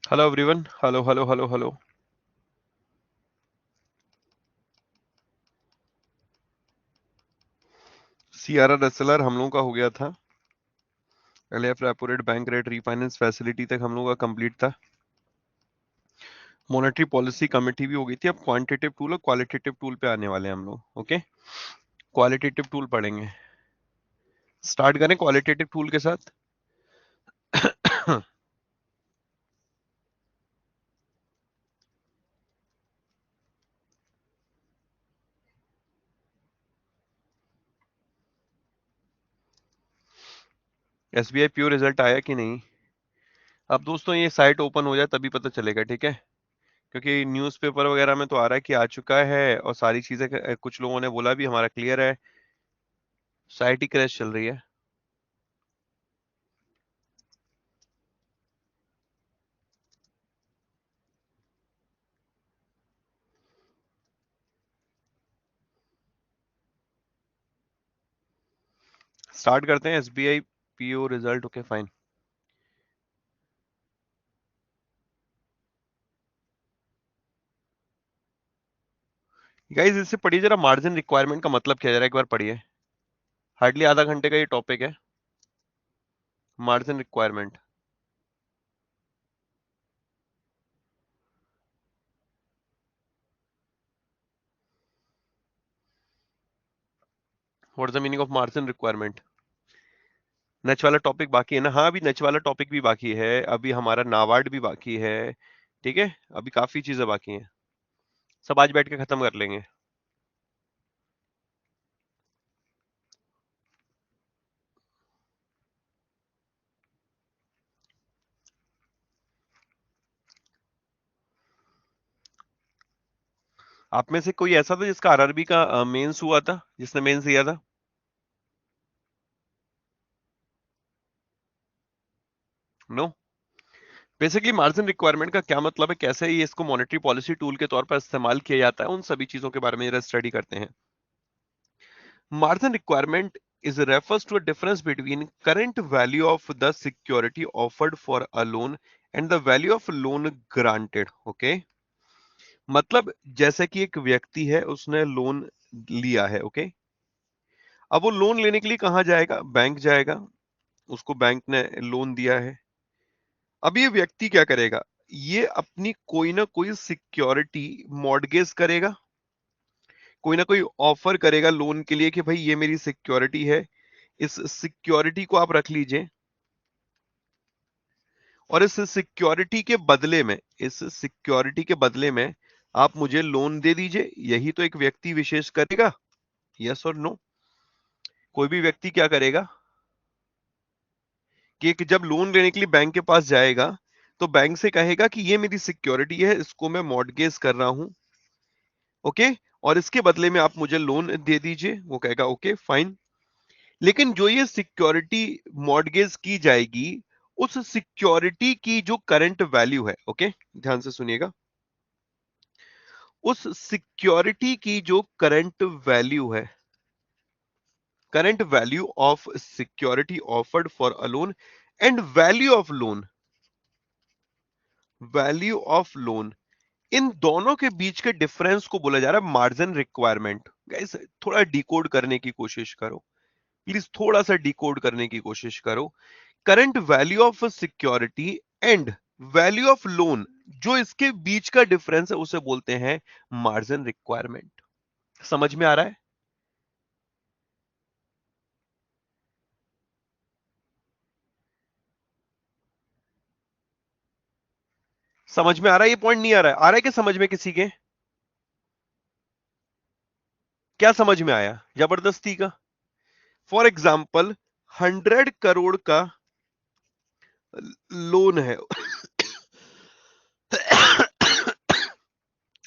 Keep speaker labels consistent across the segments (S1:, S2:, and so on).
S1: Hello everyone. Hello hello hello hello. CRR SLR हम लोगों का हो गया था। LF repo rate bank rate refinance facility तक हम लोगों का कंप्लीट था। मॉनेटरी पॉलिसी कमेटी भी हो गई थी। अब क्वांटिटेटिव टूल और क्वालिटेटिव टूल पे आने वाले हैं हम लोग। ओके, क्वालिटेटिव टूल पढ़ेंगे। स्टार्ट करें क्वालिटेटिव टूल के साथ। एसबीआई पीओ रिजल्ट आया कि नहीं? अब दोस्तों ये साइट ओपन हो जाए तभी पता चलेगा, ठीक है? क्योंकि न्यूज़पेपर वगैरह में तो आ रहा है कि आ चुका है और सारी चीजें कुछ लोगों ने बोला भी हमारा क्लियर है। साइट ही क्रैश चल रही है। स्टार्ट करते हैं SBI PO result. Okay fine. Guys इससे पढ़िए जरा, मार्जिन रिक्वायरमेंट का मतलब क्या है जरा एक बार पढ़िए। हार्डली आधा घंटे का ये टॉपिक है, margin requirement. What is the meaning of margin requirement? नच वाला टॉपिक बाकी है ना? हाँ, अभी नच वाला टॉपिक भी बाकी है, अभी हमारा नाबार्ड भी बाकी है, ठीक है? अभी काफी चीजें बाकी हैं, सब आज बैठ के खत्म कर लेंगे। आप में से कोई ऐसा था जिसका आरआरबी का मेंस हुआ था, जिसने मेंस दिया था? नो। बेसिकली मार्जिन रिक्वायरमेंट का क्या मतलब है, कैसे ये इसको मॉनेटरी पॉलिसी टूल के तौर पर इस्तेमाल किया जाता है, उन सभी चीजों के बारे में जरा स्टडी करते हैं। Margin requirement is refers to a difference between current value of the security offered for a loan and the value of loan granted. Okay, मतलब जैसे कि एक व्यक्ति है, उसने लोन लिया है। ओके, अब वो लोन लेने के लिए कहाँ जाएगा? बैंक जाएगा। उसको बैंक ने लोन दिया है। अब ये व्यक्ति क्या करेगा? ये अपनी कोई ना कोई सिक्योरिटी मॉर्गेज करेगा, कोई ना कोई ऑफर करेगा लोन के लिए कि भाई ये मेरी सिक्योरिटी है, इस सिक्योरिटी को आप रख लीजिए और इस सिक्योरिटी के बदले में आप मुझे लोन दे दीजिए। यही तो एक व्यक्ति विशेष करेगा। यस और नो? कोई भी व्यक्ति क्या करेगा कि जब लोन लेने के लिए बैंक के पास जाएगा तो बैंक से कहेगा कि ये मेरी सिक्योरिटी है, इसको मैं मॉर्गेज कर रहा हूं। ओके, और इसके बदले में आप मुझे लोन दे दीजिए। वो कहेगा ओके फाइन। लेकिन जो ये सिक्योरिटी मॉर्गेज की जाएगी, उस सिक्योरिटी की जो करंट वैल्यू है, ओके ध्यान से सुनिएगा, उस सिक्योरिटी की जो करंट वैल्यू है, current value of security offered for a loan and value of loan, इन दोनों के बीच के डिफरेंस को बोला जा रहा है मार्जिन रिक्वायरमेंट। गाइस थोड़ा डिकोड करने की कोशिश करो, प्लीज थोड़ा सा डिकोड करने की कोशिश करो। Current value of security and value of loan, जो इसके बीच का डिफरेंस है उसे बोलते हैं मार्जिन रिक्वायरमेंट। समझ में आ रहा है? समझ में आ रहा है? ये पॉइंट नहीं आ रहा है कि समझ में किसी के? क्या समझ में आया जबरदस्ती का? फॉर एग्जाम्पल 100 करोड़ का लोन है।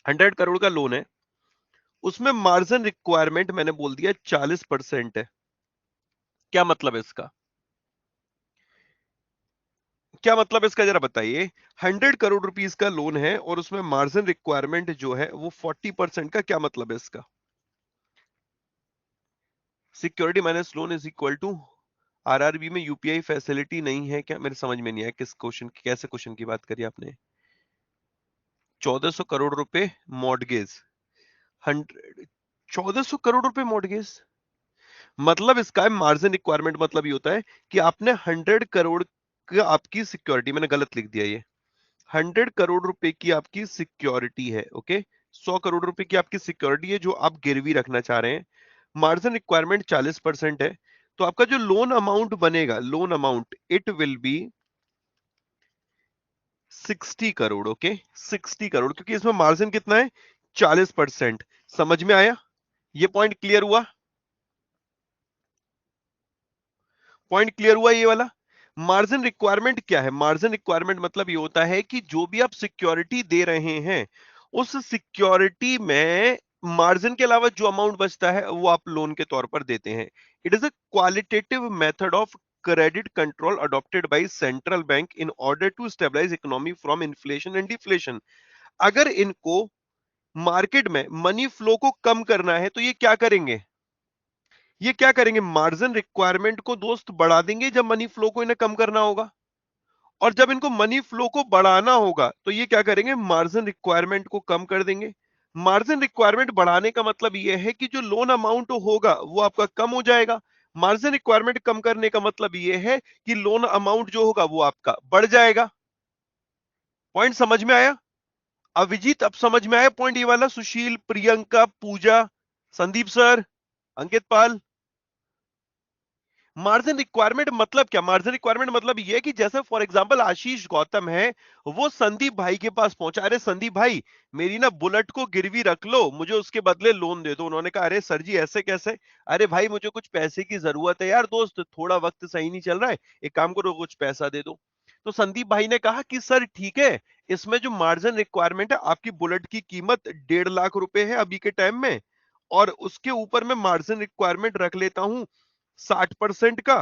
S1: 100 करोड़ का लोन है, उसमें मार्जिन रिक्वायरमेंट मैंने बोल दिया 40% है। क्या मतलब है इसका? क्या मतलब है इसका जरा बताइए। 100 करोड़ रुपीस का लोन है और उसमें मार्जिन रिक्वायरमेंट जो है वो 40% का, क्या मतलब है इसका? Security minus loan is equal to, RRB में यूपीआई फैसिलिटी नहीं है क्या? मेरे समझ में नहीं आया किस क्वेश्चन, कैसे क्वेश्चन की बात करी आपने? 1400 करोड़ रुपए मॉर्गेज, 1400 करोड़ रुपए मॉर्गेज, मतलब इसका मार्जिन रिक्वायरमेंट मतलब ये होता है कि आपने 100 करोड़ का आपकी सिक्योरिटी, मैंने गलत लिख दिया ये, 100 करोड़ रुपए की आपकी सिक्योरिटी है, ओके, 100 करोड़ रुपए की आपकी सिक्योरिटी है जो आप गिरवी रखना चाह रहे हैं, मार्जिन रिक्वायरमेंट 40% है, तो आपका जो लोन अमाउंट बनेगा, loan amount it will be 60 crore, okay, 60 crore, क्योंकि इसमें मार्जिन कितना है, 40%। समझ में आया? ये पॉइंट क्लियर हुआ? पॉइंट क्लियर हुआ ये वाला? मार्जिन रिक्वायरमेंट क्या है? मार्जिन रिक्वायरमेंट मतलब ये होता है कि जो भी आप सिक्योरिटी दे रहे हैं, उस सिक्योरिटी में मार्जिन के अलावा जो अमाउंट बचता है वो आप लोन के तौर पर देते हैं। It is a qualitative method of credit control adopted by central bank in order to stabilise economy from inflation and deflation. अगर इनको मार्केट में मनी फ्लो को कम करना है तो ये क्या करेंगे? ये क्या करेंगे? मार्जिन रिक्वायरमेंट को दोस्त बढ़ा देंगे जब मनी फ्लो को इन्हें कम करना होगा, और जब इनको मनी फ्लो को बढ़ाना होगा तो ये क्या करेंगे? मार्जिन रिक्वायरमेंट को कम कर देंगे। मार्जिन रिक्वायरमेंट बढ़ाने का मतलब ये है कि जो लोन अमाउंट होगा वो आपका कम हो जाएगा। मार्जिन रिक्वायरमेंट कम करने का मतलब ये है कि लोन अमाउंट जो होगा वो आपका बढ़ जाएगा। पॉइंट समझ में आया? अभिजीत, अब समझ में आया पॉइंट ये वाला? सुशील, प्रियंका, पूजा, संदीप सर, अंकित पाल, मार्जिन रिक्वायरमेंट मतलब क्या? मार्जिन रिक्वायरमेंट मतलब ये है कि जैसे फॉर एग्जांपल आशीष गौतम है, वो संदीप भाई के पास पहुंचा, अरे संदीप भाई मेरी ना बुलेट को गिरवी रख लो, मुझे उसके बदले लोन दे दो। उन्होंने कहा अरे सर जी ऐसे कैसे? अरे भाई मुझे कुछ पैसे की जरूरत है यार दोस्त, थोड़ा वक्त सही नहीं चल रहा है, एक काम करो कुछ पैसा दे दो। तो संदीप भाई ने कहा कि सर ठीक है, इसमें जो मार्जिन रिक्वायरमेंट है, आपकी बुलेट की कीमत 1.5 लाख रुपए है अभी के टाइम में, और उसके ऊपर मैं मार्जिन रिक्वायरमेंट रख लेता हूं 60% का,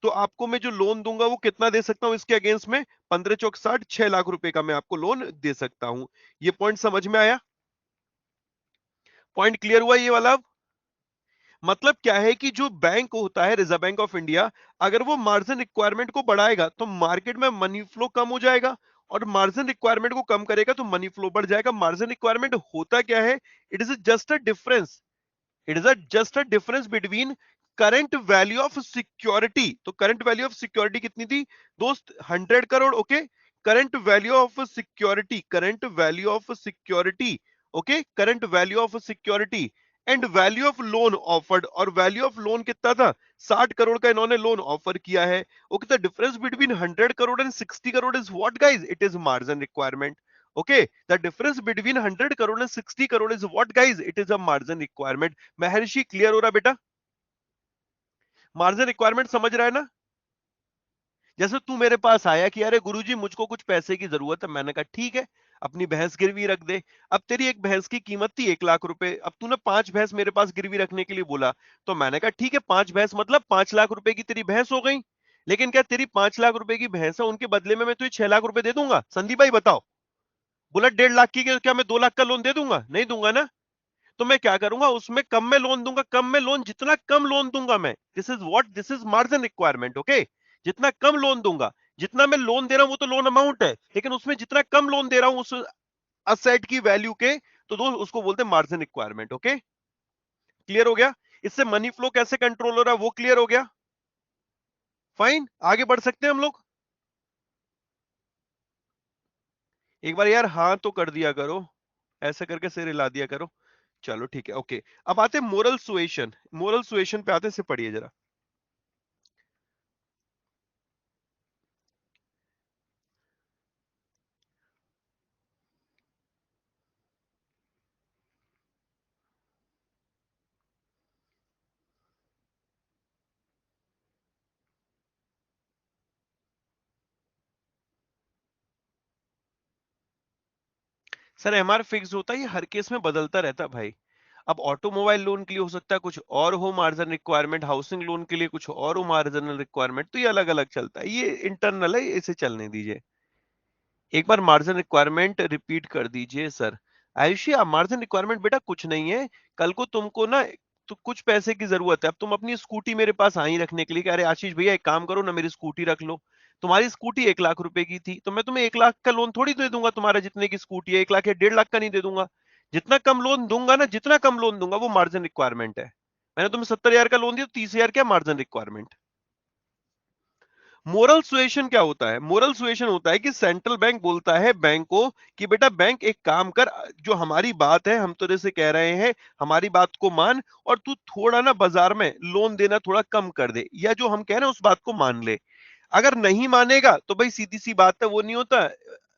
S1: तो आपको मैं जो लोन दूंगा वो कितना दे सकता हूं इसके अगेंस्ट में? 15 चौक 60, 6 लाख रुपए का मैं आपको लोन दे सकता हूं। ये पॉइंट समझ में आया? पॉइंट क्लियर हुआ ये वाला? मतलब क्या है कि जो बैंक होता है, रिजर्व बैंक ऑफ इंडिया, अगर वो मार्जिन रिक्वायरमेंट को बढ़ाएगा तो मार्केट में मनी फ्लो कम हो जाएगा, और मार्जिन रिक्वायरमेंट को कम करेगा तो मनी फ्लो बढ़ जाएगा। मार्जिन रिक्वायरमेंट होता क्या है? It is just a difference, it is just a difference between current value of security. तो करंट वैल्यू ऑफ सिक्योरिटी कितनी थी दोस्त? 100 crore, okay. Current value of security, current value of security, okay, current value of security and value of loan offered, और value of loan कितना था? 60 करोड़ का इन्होंने loan offer किया है, okay. The difference between 100 crore and 60 crore is what guys? It is margin requirement, okay, the difference between 100 crore and 60 crore is what guys? It is a margin requirement। Maharshi clear हो रहा बेटा? Margin requirement समझ रहा है ना? जैसे तू मेरे पास आया कि अरे गुरुजी मुझको कुछ पैसे की जरूरत है, मैंने कहा ठीक है, अपनी भैंस गिरवी रख दे। अब तेरी एक भैंस की कीमत थी 1 लाख रुपए, अब तूने 5 भैंस मेरे पास गिरवी रखने के लिए बोला, तो मैंने कहा ठीक है, 5 भैंस मतलब 5 लाख रुपए की तेरी भैंस हो गई। लेकिन क्या तेरी 5 लाख रुपए की भैंस है, उनके बदले में मैं तुझे 6 लाख रुपए दे दूंगा? संदीप भाई बताओ, बुलेट 1.5 लाख की, क्या मैं 2 लाख का लोन दे दूंगा? नहीं दूंगा ना। तो मैं क्या करूंगा, उसमें कम में लोन दूंगा, कम में लोन, जितना कम लोन दूंगा मैं, this is what, this is margin requirement, okay. जितना कम लोन दूंगा, जितना मैं लोन दे रहा हूं वो तो लोन अमाउंट है, लेकिन उसमें जितना कम लोन दे रहा हूं उस असेट की वैल्यू के, तो दोस्त उसको बोलते हैं मार्जिन रिक्वायरमेंट, ओके। क्लियर हो गया? इससे मनी फ्लो कैसे कंट्रोल हो रहा है वो क्लियर हो गया? फाइन, आगे बढ़ सकते हैं हम लोग। एक बार यार हाँ तो कर दिया करो, ऐसे करके सिर हिला दिया करो। चलो ठीक है, ओके। अब आते हैं मोरल सुएशन, मोरल सुएशन पे आते हैं, से पढ़िए जरा। सर एमआर फिक्स होता है, ये हर केस में बदलता रहता है भाई। अब ऑटोमोबाइल लोन के लिए हो सकता है कुछ और हो मार्जिन रिक्वायरमेंट, हाउसिंग लोन के लिए कुछ और हो मार्जिनल रिक्वायरमेंट, तो ये अलग अलग चलता है, ये इंटरनल है, इसे चलने दीजिए। एक बार मार्जिन रिक्वायरमेंट रिपीट कर दीजिए सर। आयुषी, मार्जिन रिक्वायरमेंट बेटा कुछ नहीं है, कल को तुमको ना तो कुछ पैसे की जरूरत है, अब तुम अपनी स्कूटी मेरे पास आई रखने के लिए कि अरे आशीष भैया एक काम करो ना, मेरी स्कूटी रख लो। तुम्हारी स्कूटी 1 लाख रुपए की थी, तो मैं तुम्हें 1 लाख का लोन थोड़ी दे दूंगा, तुम्हारा जितने की स्कूटी है 1 लाख या 1.5 लाख का नहीं दे दूंगा। जितना कम लोन दूंगा ना, जितना कम लोन दूंगा वो मार्जिन रिक्वायरमेंट है। मैंने तुम्हें 70,000 का लोन दिया तो 30,000 क्या मार्जिन रिक्वायरमेंट। मोरल सुएशन क्या होता है? मोरल सुएशन होता है कि सेंट्रल बैंक बोलता है बैंक को कि बेटा बैंक एक काम कर, जो हमारी बात है हम तेरे से कह रहे हैं, हमारी बात को मान, और तू थोड़ा ना बाजार में लोन देना थोड़ा कम कर दे, या जो हम कह रहे हैं उस बात को मान ले। अगर नहीं मानेगा तो भाई सीधी सी बात है, वो नहीं होता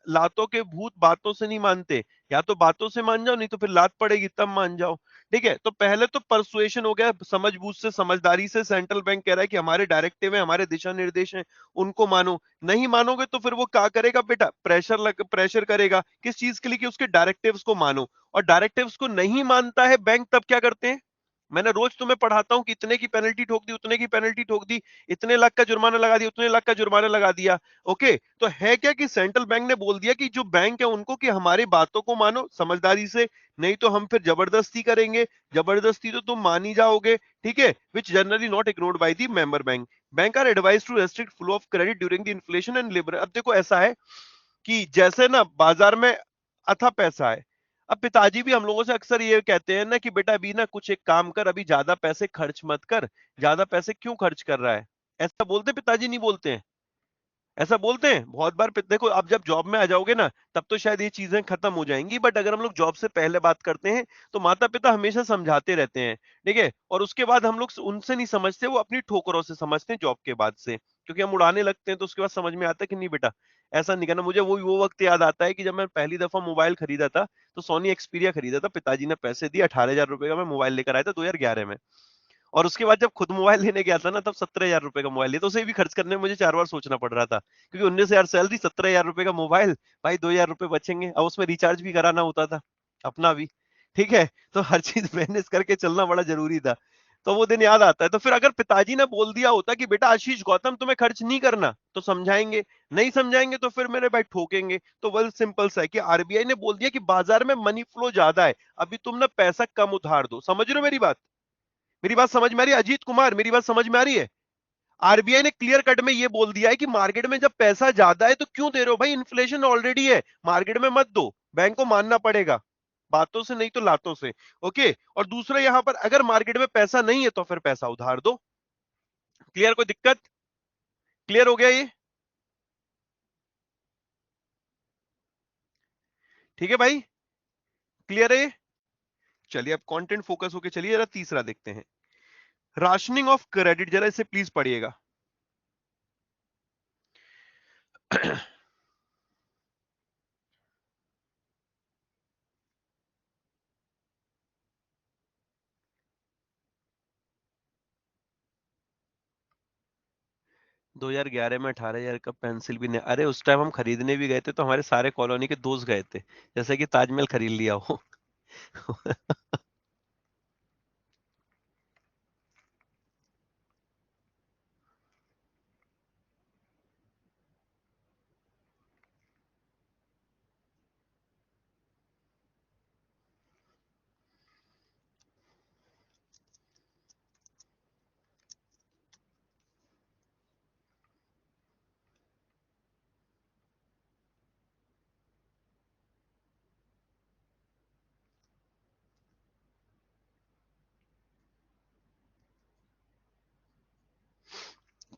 S1: लातों के भूत बातों से नहीं मानते, या तो बातों से मान जाओ, नहीं तो फिर लात पड़ेगी तब मान जाओ। ठीक है, तो पहले तो परसुएशन हो गया, समझबूझ से समझदारी से सेंट्रल बैंक कह रहा है कि हमारे डायरेक्टिव है, हमारे दिशा निर्देश हैं, उनको मानो। नहीं मानोगे तो फिर वो क्या करेगा बेटा, प्रेशर करेगा, किस चीज के लिए, कि उसके डायरेक्टिव्स को मानो। और डायरेक्टिव्स को नहीं मानता है बैंक, तब क्या करते हैं? मैंने रोज तुम्हें पढ़ाता हूं कि इतने की पेनल्टी ठोक दी, उतने की पेनल्टी ठोक दी, इतने लाख का जुर्माना लगा दिया, उतने लाख का जुर्माना लगा दिया। ओके, तो है क्या कि सेंट्रल बैंक ने बोल दिया कि जो बैंक है उनको कि हमारी बातों को मानो समझदारी से, नहीं तो हम फिर जबरदस्ती करेंगे, जबरदस्ती तो तुम मान ही जाओगे। ठीक है, which generally not ignored by the member bank are advise to restrict flow of credit during the inflation and labour. अब देखो ऐसा है कि जैसे ना बाजार में अथा पैसा है, अब पिताजी भी हम लोगों से अक्सर ये कहते हैं ना कि बेटा अभी ना कुछ एक काम कर, अभी ज्यादा पैसे खर्च मत कर। ज्यादा पैसे क्यों खर्च कर रहा है? ऐसा बोलते पिताजी, नहीं बोलते हैं? ऐसा बोलते हैं बहुत बार। देखो आप जब जॉब में आ जाओगे ना, तब तो शायद ये चीजें खत्म हो जाएंगी, बट अगर हम लोग जॉब से पहले बात करते हैं तो माता पिता हमेशा समझाते रहते हैं। ठीक है, और उसके बाद हम लोग उनसे नहीं समझते, वो अपनी ठोकरों से समझते हैं जॉब के बाद से, क्योंकि हम उड़ाने लगते हैं तो उसके बाद समझ में आता है कि नहीं बेटा ऐसा नहीं करना। मुझे वो वक्त याद आता है कि जब मैं पहली दफा मोबाइल खरीदा था, तो सोनी एक्सपीरिया खरीदा था, पिताजी ने पैसे दिए 18,000 रुपए का, मैं मोबाइल लेकर आया था 2011 में। और उसके बाद जब खुद मोबाइल लेने गया था ना, तब 17,000 रुपए का मोबाइल लिया, तो उसे भी खर्च करने में मुझे 4 बार सोचना पड़ रहा था, क्योंकि 19,000 सैलरी, 17,000 रुपए का मोबाइल, भाई 2,000 रुपए बचेंगे, अब उसमें रिचार्ज भी कराना होता था अपना भी। ठीक है, तो हर चीज मैनेज करके चलना बड़ा जरूरी था। तो वो दिन याद आता है। तो फिर अगर पिताजी ने बोल दिया होता कि बेटा आशीष गौतम तुम्हें खर्च नहीं करना, तो समझाएंगे, नहीं समझाएंगे तो फिर मेरे भाई ठोकेंगे। तो वेल सिंपल सा है कि आरबीआई ने बोल दिया कि बाजार में मनी फ्लो ज्यादा है, अभी तुम ना पैसा कम उधार दो। समझ रहे हो मेरी बात? मेरी बात समझ में आ रही है अजीत कुमार? मेरी बात समझ में आ रही है? आरबीआई ने क्लियर कट में ये बोल दिया है कि मार्केट में जब पैसा ज्यादा है तो क्यों दे रहे हो भाई, इन्फ्लेशन ऑलरेडी है, मार्केट में मत दो, बैंक को मानना पड़ेगा, बातों से नहीं तो लातों से। ओके, और दूसरा यहां पर अगर मार्केट में पैसा नहीं है तो फिर पैसा उधार दो। क्लियर? कोई दिक्कत? क्लियर हो गया ये? ठीक है भाई, क्लियर है ये? चलिए अब कंटेंट फोकस होके चलिए, जरा तीसरा देखते हैं, राशनिंग ऑफ क्रेडिट। जरा इसे प्लीज पढ़िएगा। 2011 में 18,000 का पेंसिल भी नहीं, अरे उस टाइम हम खरीदने भी गए थे तो हमारे सारे कॉलोनी के दोस्त गए थे, जैसे कि ताजमहल खरीद लिया हो।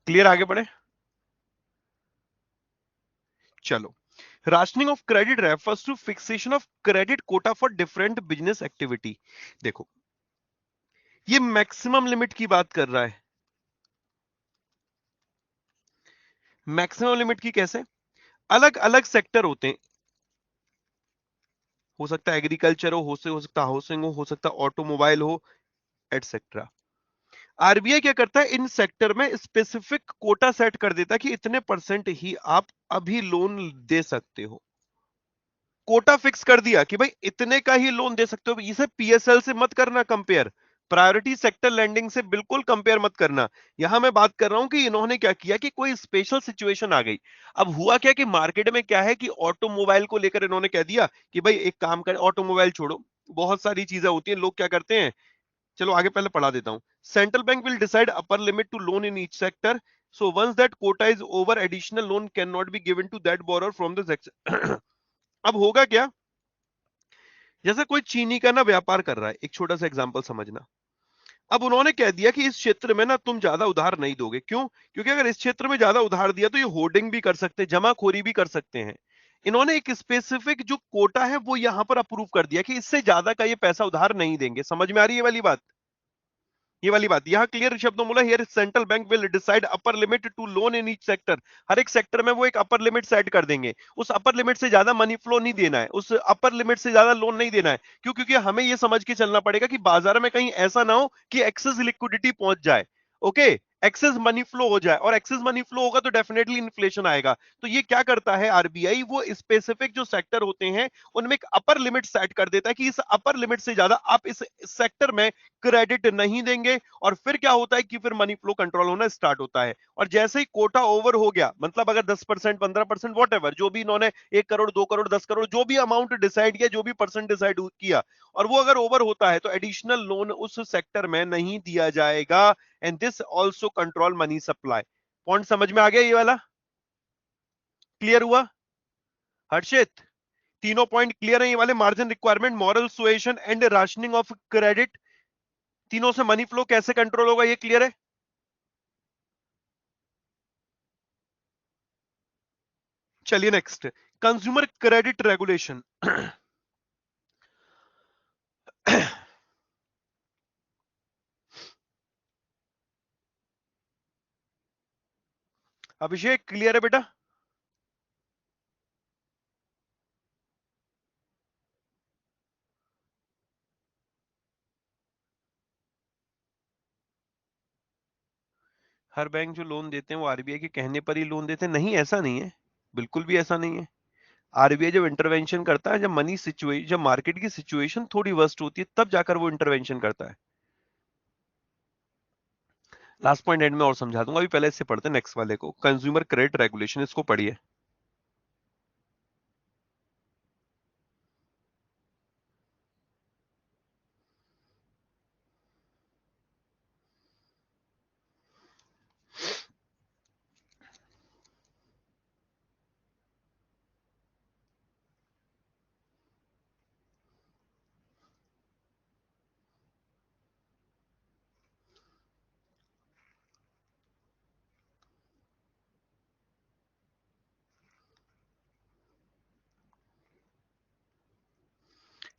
S1: क्लियर? आगे बढ़े? चलो, rationing of credit refers two fixation of credit Kota for different business activity. देखो, ये मैक्सिमम लिमिट की बात कर रहा है। मैक्सिमम लिमिट की कैसे? अलग अलग सेक्टर होते हैं, हो सकता है एग्रीकल्चर हो सकता है हाउसिंग हो सकता है ऑटोमोबाइल हो, एटसेट्रा। आरबीआई क्या करता है, इन सेक्टर में स्पेसिफिक कोटा सेट कर देता है कि इतने परसेंट ही आप अभी लोन दे सकते हो। कोटा फिक्स कर दिया कि भाई इतने का ही लोन दे सकते हो। इसे पीएसएल से मत करना कंपेयर, प्रायोरिटी सेक्टर लैंडिंग से बिल्कुल कंपेयर मत करना। यहां मैं बात कर रहा हूं कि इन्होंने क्या किया कि कोई स्पेशल सिचुएशन आ गई। अब हुआ क्या कि मार्केट में क्या है कि ऑटोमोबाइल को लेकर इन्होंने कह दिया कि भाई एक काम कर, ऑटोमोबाइल छोड़ो, बहुत सारी चीजें होती है, लोग क्या करते हैं। चलो आगे पहले पढ़ा देता हूं। Central bank will decide upper limit to loan in each sector So once that quota is over, additional loan cannot be given to that borrower from the section. अब होगा क्या, जैसे कोई चीनी का ना व्यापार कर रहा है, एक छोटा सा एग्जांपल समझना। अब उन्होंने कह दिया कि इस क्षेत्र में ना तुम ज्यादा उधार नहीं दोगे, क्यों? क्योंकि अगर इस क्षेत्र में ज्यादा उधार दिया तो ये होर्डिंग भी कर सकते हैं, जमाखोरी भी कर सकते हैं। इन्होंने एक स्पेसिफिक जो कोटा है वो यहां पर अप्रूव कर दिया कि इससे ज्यादा का ये पैसा उधार नहीं देंगे। समझ में आ रही है वाली बात? ये वाली बात यहां क्लियर शब्दों में बोला, here central bank will decide upper limit to loan in each sector. हर एक सेक्टर में वो एक अपर लिमिट सेट कर देंगे, उस अपर लिमिट से ज्यादा मनी फ्लो नहीं देना है, उस अपर लिमिट से ज्यादा लोन नहीं देना है। क्यों? क्योंकि हमें ये समझ के चलना पड़ेगा कि बाजार में कहीं ऐसा ना हो कि एक्सेस लिक्विडिटी पहुंच जाए, ओके, एक्सेस मनी फ्लो हो जाए, और एक्सेस मनी फ्लो होगा तो डेफिनेटली इन्फ्लेशन आएगा। तो ये क्या करता है आरबीआई, वो स्पेसिफिक जो सेक्टर होते हैं उनमें एक अपर लिमिट सेट कर देता है कि इस अपर लिमिट से ज्यादा आप इस सेक्टर में क्रेडिट नहीं देंगे, और फिर क्या होता है कि फिर मनी फ्लो कंट्रोल होना स्टार्ट होता है। और जैसे ही कोटा ओवर हो गया, मतलब अगर 10%, 15%, वॉट जो भी इन्होंने 1 करोड़, 2 करोड़, 10 करोड़, जो भी अमाउंट डिसाइड किया, जो भी परसेंट डिसाइड किया, और वो अगर ओवर होता है तो एडिशनल लोन उस सेक्टर में नहीं दिया जाएगा। And this also control money supply. Point समझ में आ गया ये वाला? क्लियर हुआ हर्षित? तीनों पॉइंट क्लियर है ये वाले? Margin requirement, moral suasion and rationing of credit, तीनों से मनी फ्लो कैसे कंट्रोल होगा, ये क्लियर है? चलिए नेक्स्ट, कंज्यूमर क्रेडिट रेगुलेशन। अभिषेक क्लियर है बेटा? हर बैंक जो लोन देते हैं वो आरबीआई के कहने पर ही लोन देते हैं? नहीं, ऐसा नहीं है, बिल्कुल भी ऐसा नहीं है। आरबीआई जब इंटरवेंशन करता है, जब मनी सिचुएशन, जब मार्केट की सिचुएशन थोड़ी वर्स्ट होती है, तब जाकर वो इंटरवेंशन करता है। लास्ट पॉइंट एंड में और समझा दूंगा, अभी पहले इससे पढ़ते हैं नेक्स्ट वाले को, कंज्यूमर क्रेडिट रेगुलेशन, इसको पढ़िए।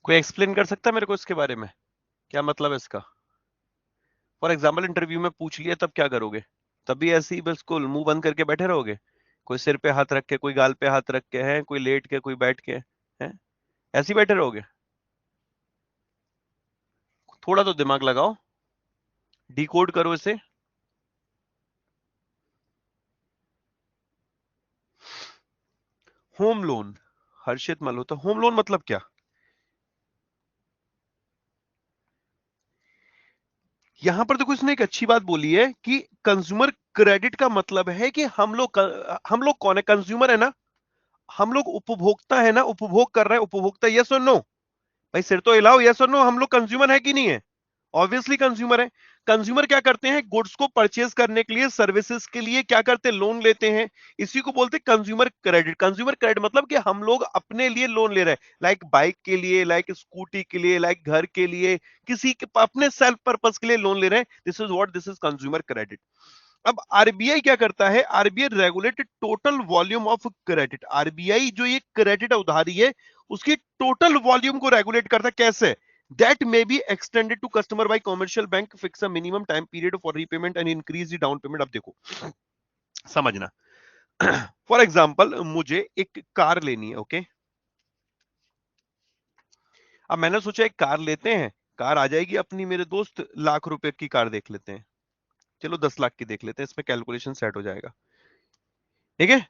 S1: कोई एक्सप्लेन कर सकता है मेरे को इसके बारे में, क्या मतलब है इसका? फॉर एग्जाम्पल इंटरव्यू में पूछ लिया, तब क्या करोगे? तब भी ऐसे ही बिल्कुल मुंह बंद करके बैठे रहोगे? कोई सिर पे हाथ रख के, कोई गाल पे हाथ रख के, है कोई लेट के, कोई बैठ के, है ऐसे ही बैठे रहोगे? थोड़ा तो दिमाग लगाओ, डिकोड करो इसे। होम लोन, हर्षित मल्होत्रा, होम लोन मतलब क्या? यहां पर देखो इसने एक अच्छी बात बोली है कि कंज्यूमर क्रेडिट का मतलब है कि हम लोग कौन है? कंज्यूमर है ना, हम लोग उपभोक्ता है ना, उपभोग कर रहे हैं, उपभोक्ता, यस और नो? भाई सिर तो हिलाओ, यस और नो, हम लोग कंज्यूमर है कि नहीं है? ऑब्वियसली कंज्यूमर है। कंज्यूमर क्या करते हैं? गुड्स को परचेज करने के लिए, सर्विसेज के लिए क्या करते हैं? लोन लेते हैं। इसी को बोलते हैं कंज्यूमर क्रेडिट। कंज्यूमर क्रेडिट मतलब कि हम लोग अपने लिए लोन ले रहे हैं, लाइक बाइक के लिए, लाइक स्कूटी के लिए, लाइक घर के लिए, किसी के अपने सेल्फ पर्पस के लिए लोन ले रहे हैं। This is what, this is consumer credit. अब आरबीआई क्या करता है? RBI regulated total volume of credit. RBI जो ये क्रेडिट उधारी है, उसकी टोटल वॉल्यूम को रेगुलेट करता है। कैसे? That may be extended to customer by commercial bank, fix a minimum time period for repayment and increase the down payment. अब देखो समझना, फॉर एग्जाम्पल मुझे एक कार लेनी है, ओके। अब मैंने सोचा एक कार लेते हैं, कार आ जाएगी अपनी, मेरे दोस्त, लाख रुपए की कार देख लेते हैं, चलो 10 लाख की देख लेते हैं, इसमें कैलकुलेशन सेट हो जाएगा, ठीक है।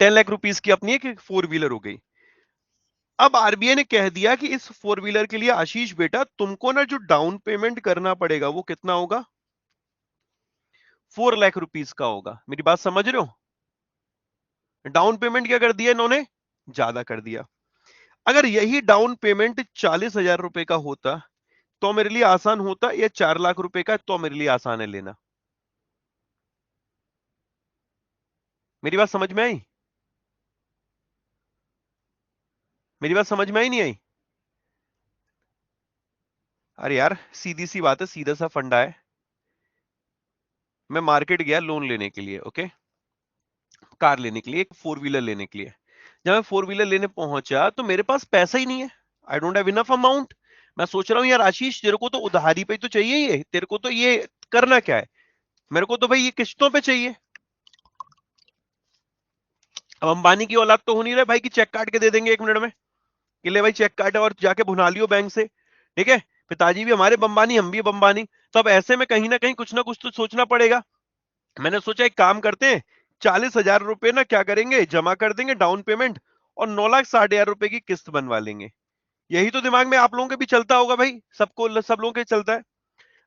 S1: 10 लाख रुपीज की अपनी एक फोर व्हीलर हो गई। अब आरबीआई ने कह दिया कि इस फोर व्हीलर के लिए आशीष बेटा तुमको ना जो डाउन पेमेंट करना पड़ेगा वो कितना होगा? 4 लाख रुपीज का होगा। मेरी बात समझ रहे हो? डाउन पेमेंट क्या कर दिया इन्होंने? ज्यादा कर दिया। अगर यही डाउन पेमेंट 40,000 रुपए का होता तो मेरे लिए आसान होता, या 4 लाख रुपए का तो मेरे लिए आसान है लेना? मेरी बात समझ में आई? मेरी बात समझ में आई नहीं आई? अरे यार सीधी सी बात है, सीधा सा फंडा है। मैं मार्केट गया लोन लेने के लिए, ओके, कार लेने के लिए, एक फोर व्हीलर लेने के लिए। जब मैं फोर व्हीलर लेने पहुंचा तो मेरे पास पैसा ही नहीं है। I don't have enough amount. मैं सोच रहा हूँ यार आशीष, तेरे को तो उधारी पे तो चाहिए ही है, तेरे को तो ये करना क्या है? मेरे को तो भाई ये किश्तों पे चाहिए। अब अंबानी की औलाद तो हो नहीं रहे भाई कि चेक काट के दे देंगे 1 मिनट में कि ले भाई चेक काट और जाके भुना लियो बैंक से। ठीक है, पिताजी भी हमारे बम्बानी, हम भी बम्बानी। तो अब ऐसे में कहीं ना कुछ तो सोचना पड़ेगा। मैंने सोचा एक काम करते हैं, 40,000 रुपए ना क्या करेंगे, जमा कर देंगे डाउन पेमेंट, और 9,60,000 रुपए की किस्त बनवा लेंगे। यही तो दिमाग में आप लोगों के भी चलता होगा भाई, सबको, सब लोगों के चलता है।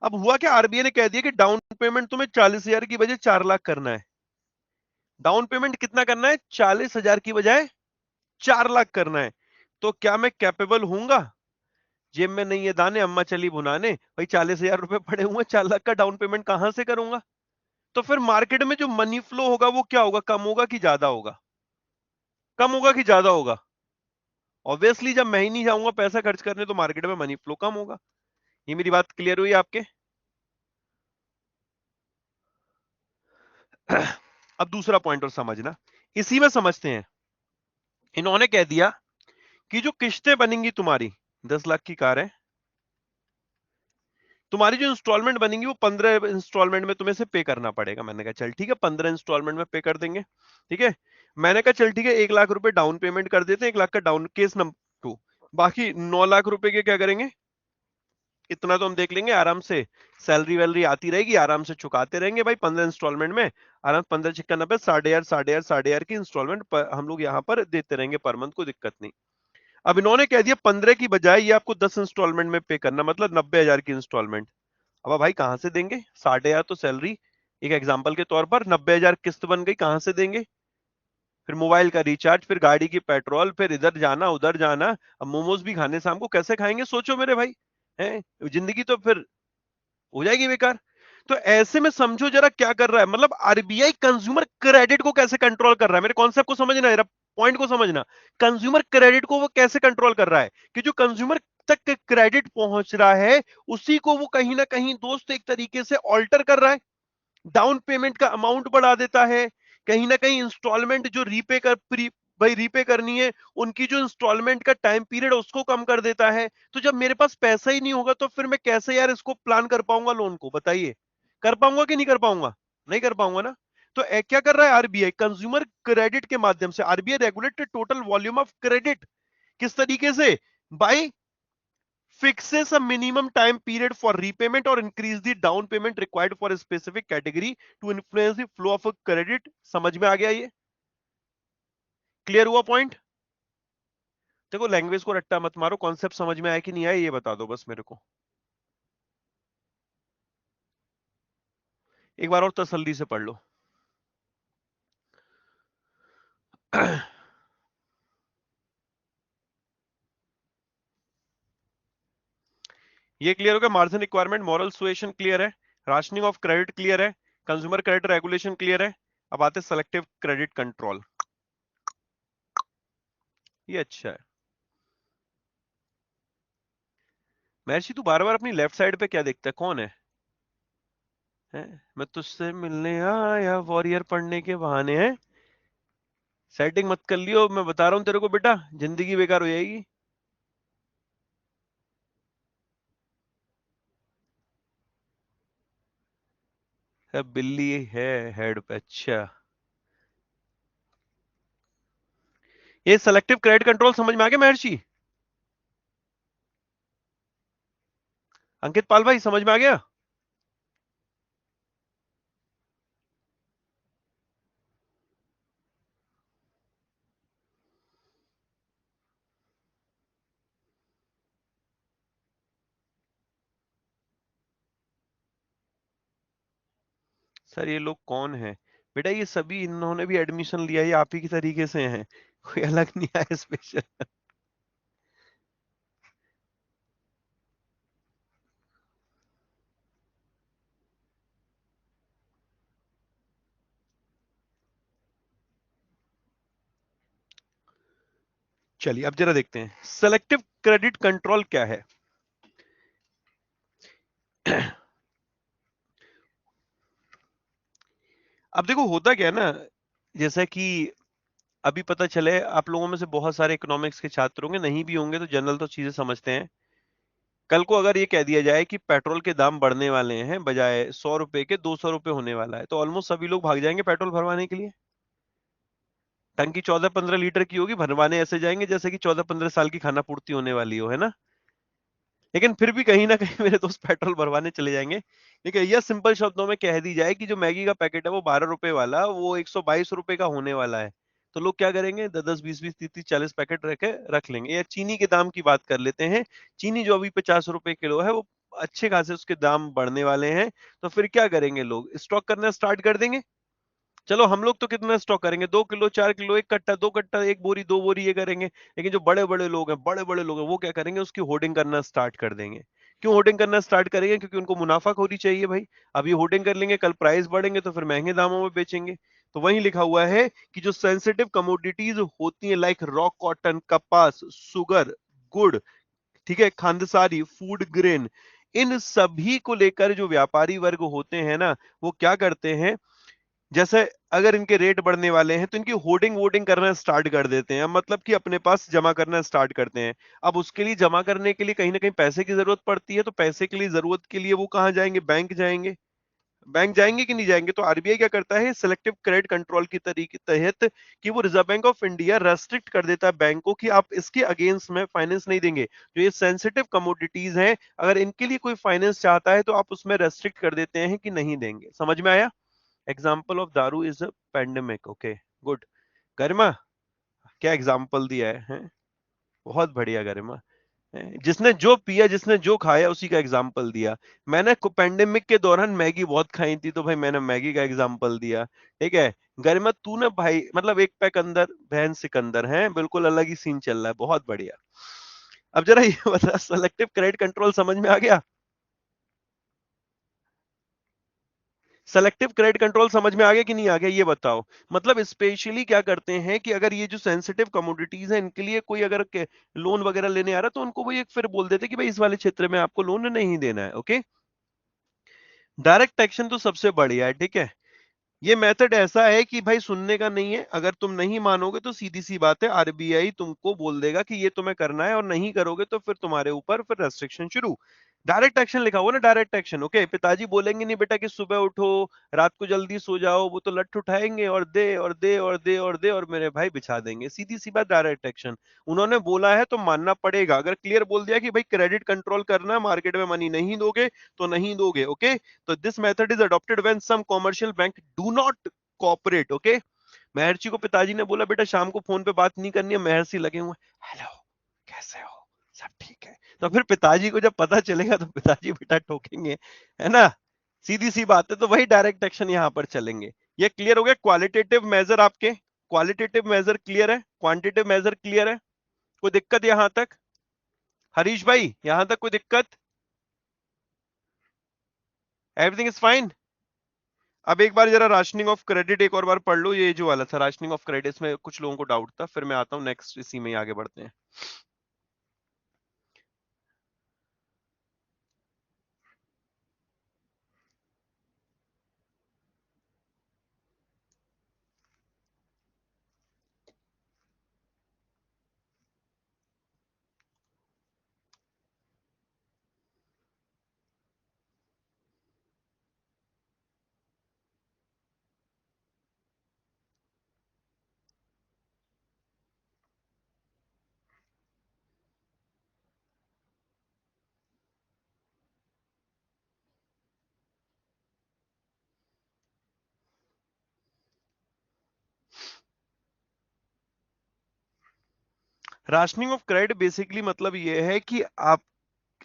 S1: अब हुआ क्या, आरबीआई ने कह दिया कि डाउन पेमेंट तुम्हें 40,000 की बजाय 4 लाख करना है। डाउन पेमेंट कितना करना है? 40,000 की बजाय 4 लाख करना है। तो क्या मैं कैपेबल हूंगा? जेब में नहीं है दाने, अम्मा चली भुनाने, भाई 40,000 रुपए पड़े हुए, 4 लाख का डाउन पेमेंट कहां से करूंगा? तो फिर मार्केट में जो मनी फ्लो होगा वो क्या होगा, कम होगा कि ज्यादा होगा? कम होगा कि ज्यादा होगा? ऑब्वियसली जब मैं ही नहीं जाऊंगा पैसा खर्च करने तो मार्केट में मनी फ्लो कम होगा। ये मेरी बात क्लियर हुई आपके? अब दूसरा पॉइंट और समझना, इसी में समझते हैं। इन्होंने कह दिया कि जो किस्तें बनेंगी तुम्हारी, 10 लाख की कार है, तुम्हारी जो इंस्टॉलमेंट बनेंगी वो 15 इंस्टॉलमेंट में तुम्हें से पे करना पड़ेगा। मैंने कहा चल ठीक है, 15 इंस्टॉलमेंट में पे कर देंगे। ठीक है, मैंने कहा चल ठीक है, 1 लाख रुपए डाउन पेमेंट कर देते हैं, 1 लाख का डाउन, केस नंबर 2। बाकी 9 लाख रुपए के क्या करेंगे? इतना तो हम देख लेंगे आराम से, सैलरी वैलरी आती रहेगी, आराम से चुकाते रहेंगे भाई 15 इंस्टॉलमेंट में। आराम 15 × 6 = 90, 60,000 60,000 60,000 की इंस्टॉलमेंट हम लोग यहाँ पर देते रहेंगे पर मंथ, कोई दिक्कत नहीं। अब इन्होंने कह दिया 15 की बजाय ये आपको 10 इंस्टॉलमेंट में पे करना, मतलब 90,000 की इंस्टॉलमेंट। अब भाई कहां से देंगे? 60,000 तो सैलरी, एक एग्जांपल के तौर पर 90,000 किस्त बन गई, कहां से देंगे? फिर मोबाइल का रिचार्ज, फिर गाड़ी की पेट्रोल, फिर इधर जाना उधर जाना। अब मोमोज भी खाने शाम को, कैसे खाएंगे सोचो मेरे भाई, हैं? जिंदगी तो फिर हो जाएगी बेकार। तो ऐसे में समझो जरा क्या कर रहा है, मतलब आरबीआई कंज्यूमर क्रेडिट को कैसे कंट्रोल कर रहा है। मेरे कॉन्सेप्ट को समझना, मेरा पॉइंट को समझना। कंज्यूमर क्रेडिट को वो कैसे कंट्रोल कर रहा है कि जो कंज्यूमर तक क्रेडिट पहुंच रहा है उसी को वो कहीं ना कहीं दोस्त एक तरीके से ऑल्टर कर रहा है। डाउन पेमेंट का अमाउंट बढ़ा देता है, कहीं ना कहीं इंस्टॉलमेंट जो रीपे कर प्री भाई रीपे करनी है, उनकी जो इंस्टॉलमेंट का टाइम पीरियड उसको कम कर देता है। तो जब मेरे पास पैसा ही नहीं होगा तो फिर मैं कैसे यार इसको प्लान कर पाऊंगा लोन को, बताइए? कर पाऊंगा कि नहीं कर पाऊंगा? नहीं कर पाऊंगा ना। तो क्या कर रहा है आरबीआई? कंज्यूमर क्रेडिट के माध्यम से RBI regulated total volume of credit. किस तरीके से? By fixes a minimum time period for repayment or increase the down payment required for a specific category to influence the flow of a credit। समझ में आ गया ये? Clear हुआ point? देखो लैंग्वेज को रट्टा मत मारो, कॉन्सेप्ट समझ में आया कि नहीं आया ये बता दो बस मेरे को, एक बार और तसल्ली से पढ़ लो। ये क्लियर हो गया? Margin requirement, moral suasion clear है, राशनिंग ऑफ क्रेडिट क्लियर है, कंज्यूमर क्रेडिट रेगुलेशन क्लियर है। अब आते सेलेक्टिव क्रेडिट कंट्रोल। ये अच्छा है। महर्षि तू बार बार अपनी लेफ्ट साइड पे क्या देखता है, कौन है? हैं? मैं तुझसे मिलने आया वॉरियर पढ़ने के बहाने हैं। सेटिंग मत कर लियो, मैं बता रहा हूं तेरे को बेटा, जिंदगी बेकार हो जाएगी। बिल्ली है हेड पे, अच्छा। ये सेलेक्टिव क्रेडिट कंट्रोल समझ में आ गया महर्षि? अंकित पाल भाई समझ में आ गया? सर ये लोग कौन है? बेटा ये सभी इन्होंने भी एडमिशन लिया, ये आप ही की तरीके से हैं, कोई अलग नहीं आया स्पेशल। चलिए अब जरा देखते हैं सेलेक्टिव क्रेडिट कंट्रोल क्या है। अब देखो होता क्या है ना, जैसा कि अभी पता चले आप लोगों में से बहुत सारे इकोनॉमिक्स के छात्र होंगे, नहीं भी होंगे तो जनरल तो चीजें समझते हैं। कल को अगर ये कह दिया जाए कि पेट्रोल के दाम बढ़ने वाले हैं, बजाय 100 रुपए के 200 रुपए होने वाला है, तो ऑलमोस्ट सभी लोग भाग जाएंगे पेट्रोल भरवाने के लिए। टंकी 14-15 लीटर की होगी, भरवाने ऐसे जाएंगे जैसे कि 14-15 साल की खाना पूर्ति होने वाली हो, है ना। लेकिन फिर भी कहीं ना कहीं मेरे दोस्त पेट्रोल भरवाने चले जाएंगे। देखिए यह सिंपल शब्दों में कह दी जाए कि जो मैगी का पैकेट है वो 12 रुपए वाला वो 122 रुपए का होने वाला है, तो लोग क्या करेंगे, 10-10 20-20 30-30 40 पैकेट रख लेंगे। या चीनी के दाम की बात कर लेते हैं, चीनी जो अभी 50 रुपए किलो है वो अच्छे खासे उसके दाम बढ़ने वाले हैं, तो फिर क्या करेंगे, लोग स्टॉक करना स्टार्ट कर देंगे। चलो हम लोग तो कितना स्टॉक करेंगे, 2 किलो 4 किलो, एक कट्टा 2 कट्टा, एक बोरी 2 बोरी ये करेंगे। लेकिन जो बड़े बड़े लोग हैं, बड़े बड़े लोग हैं, वो क्या करेंगे, उसकी होर्डिंग करना स्टार्ट कर देंगे। क्यों होर्डिंग करना स्टार्ट करेंगे, क्योंकि उनको मुनाफाखोरी चाहिए भाई। अभी होर्डिंग कर लेंगे, कल प्राइस बढ़ेंगे तो फिर महंगे दामों में बेचेंगे। तो वही लिखा हुआ है कि जो सेंसिटिव कमोडिटीज होती है, लाइक रॉक कॉटन, कपास, सुगर, गुड़, ठीक है, खांडसारी, फूड ग्रेन, इन सभी को लेकर जो व्यापारी वर्ग होते हैं ना, वो क्या करते हैं, जैसे अगर इनके रेट बढ़ने वाले हैं तो इनकी होर्डिंग वोटिंग करना स्टार्ट कर देते हैं, मतलब कि अपने पास जमा करना स्टार्ट करते हैं। अब उसके लिए, जमा करने के लिए कहीं ना कहीं पैसे की जरूरत पड़ती है, तो पैसे के लिए, जरूरत के लिए वो कहां जाएंगे, बैंक जाएंगे। बैंक जाएंगे कि नहीं जाएंगे, तो आरबीआई क्या करता है, सिलेक्टिव क्रेडिट कंट्रोल की तरीके तहत, कि वो reserve Bank of India restrict कर देता है बैंक को कि आप इसके अगेंस्ट में फाइनेंस नहीं देंगे। जो ये सेंसिटिव कमोडिटीज हैं, अगर इनके लिए कोई फाइनेंस चाहता है तो आप उसमें रेस्ट्रिक्ट कर देते हैं कि नहीं देंगे। समझ में आया। एग्जाम्पल ऑफ दारू is a pandemic. Okay, good. Garima, क्या एग्जाम्पल दिया है? बहुत बढ़िया गरिमा। जिसने जो पिया, जिसने जो खाया, उसी का एग्जाम्पल दिया। मैंने पेंडेमिक के दौरान मैगी बहुत खाई थी, तो भाई मैंने मैगी का एग्जाम्पल दिया। ठीक है। गरिमा तूने भाई, मतलब एक पैक अंदर बहन सिकंदर है, बिल्कुल अलग ही सीन चल रहा है, बहुत बढ़िया। अब जरा ये बता, सेलेक्टिव क्रेडिट कंट्रोल समझ में आ गया? सेलेक्टिव क्रेडिट कंट्रोल समझ में आ गया कि नहीं आ गया, ये बताओ। मतलब स्पेशली क्या करते हैं कि अगर ये जो सेंसिटिव कमोडिटीज है, इनके लिए कोई अगर लोन वगैरह लेने आ रहा है, तो उनको वो ये फिर बोल देते कि भाई इस वाले क्षेत्र में आपको लोन नहीं देना है। ओके। डायरेक्ट एक्शन तो सबसे बढ़िया है, ठीक है। ये मेथड ऐसा है कि भाई सुनने का नहीं है, अगर तुम नहीं मानोगे तो सीधी सी बात है, आरबीआई तुमको बोल देगा कि ये तुम्हें करना है, और नहीं करोगे तो फिर तुम्हारे ऊपर फिर रेस्ट्रिक्शन शुरू। डायरेक्ट एक्शन लिखा हुआ ना, डायरेक्ट एक्शन। ओके, पिताजी बोलेंगे नहीं बेटा कि सुबह उठो, रात को जल्दी सो जाओ, वो तो लठ उठाएंगे और दे और दे और दे और दे और मेरे भाई बिछा देंगे। सीधी सी बात, डायरेक्ट एक्शन। उन्होंने बोला है तो मानना पड़ेगा। अगर क्लियर बोल दिया कि भाई क्रेडिट कंट्रोल करना, मार्केट में मनी नहीं दोगे तो नहीं दोगे। ओके। तो this method is adopted when some commercial bank do not cooperate. Okay. Maharshi को पिताजी ने बोला बेटा शाम को फोन पे बात नहीं करनी है, महर्षि लगे हुए, हेलो कैसे हो, सब ठीक है। तो फिर पिताजी को जब पता चलेगा तो पिताजी बेटा ठोकेंगे, है ना। सीधी सी बात है, तो वही डायरेक्ट एक्शन यहां पर चलेंगे। ये क्लियर हो गया। क्वालिटेटिव मेजर आपके, क्वालिटेटिव मेजर क्लियर है, क्वांटिटेटिव मेजर क्लियर है। कोई दिक्कत यहां तक? हरीश भाई यहां तक कोई दिक्कत? Everything is fine. अब एक बार जरा राशनिंग ऑफ क्रेडिट एक और बार पढ़ लो, ये जो वाला था राशनिंग ऑफ क्रेडिट, इसमें कुछ लोगों को डाउट था, फिर मैं आता हूँ नेक्स्ट, इसी में ही आगे बढ़ते हैं। राशनिंग ऑफ क्रेडिट बेसिकली मतलब ये है कि आप,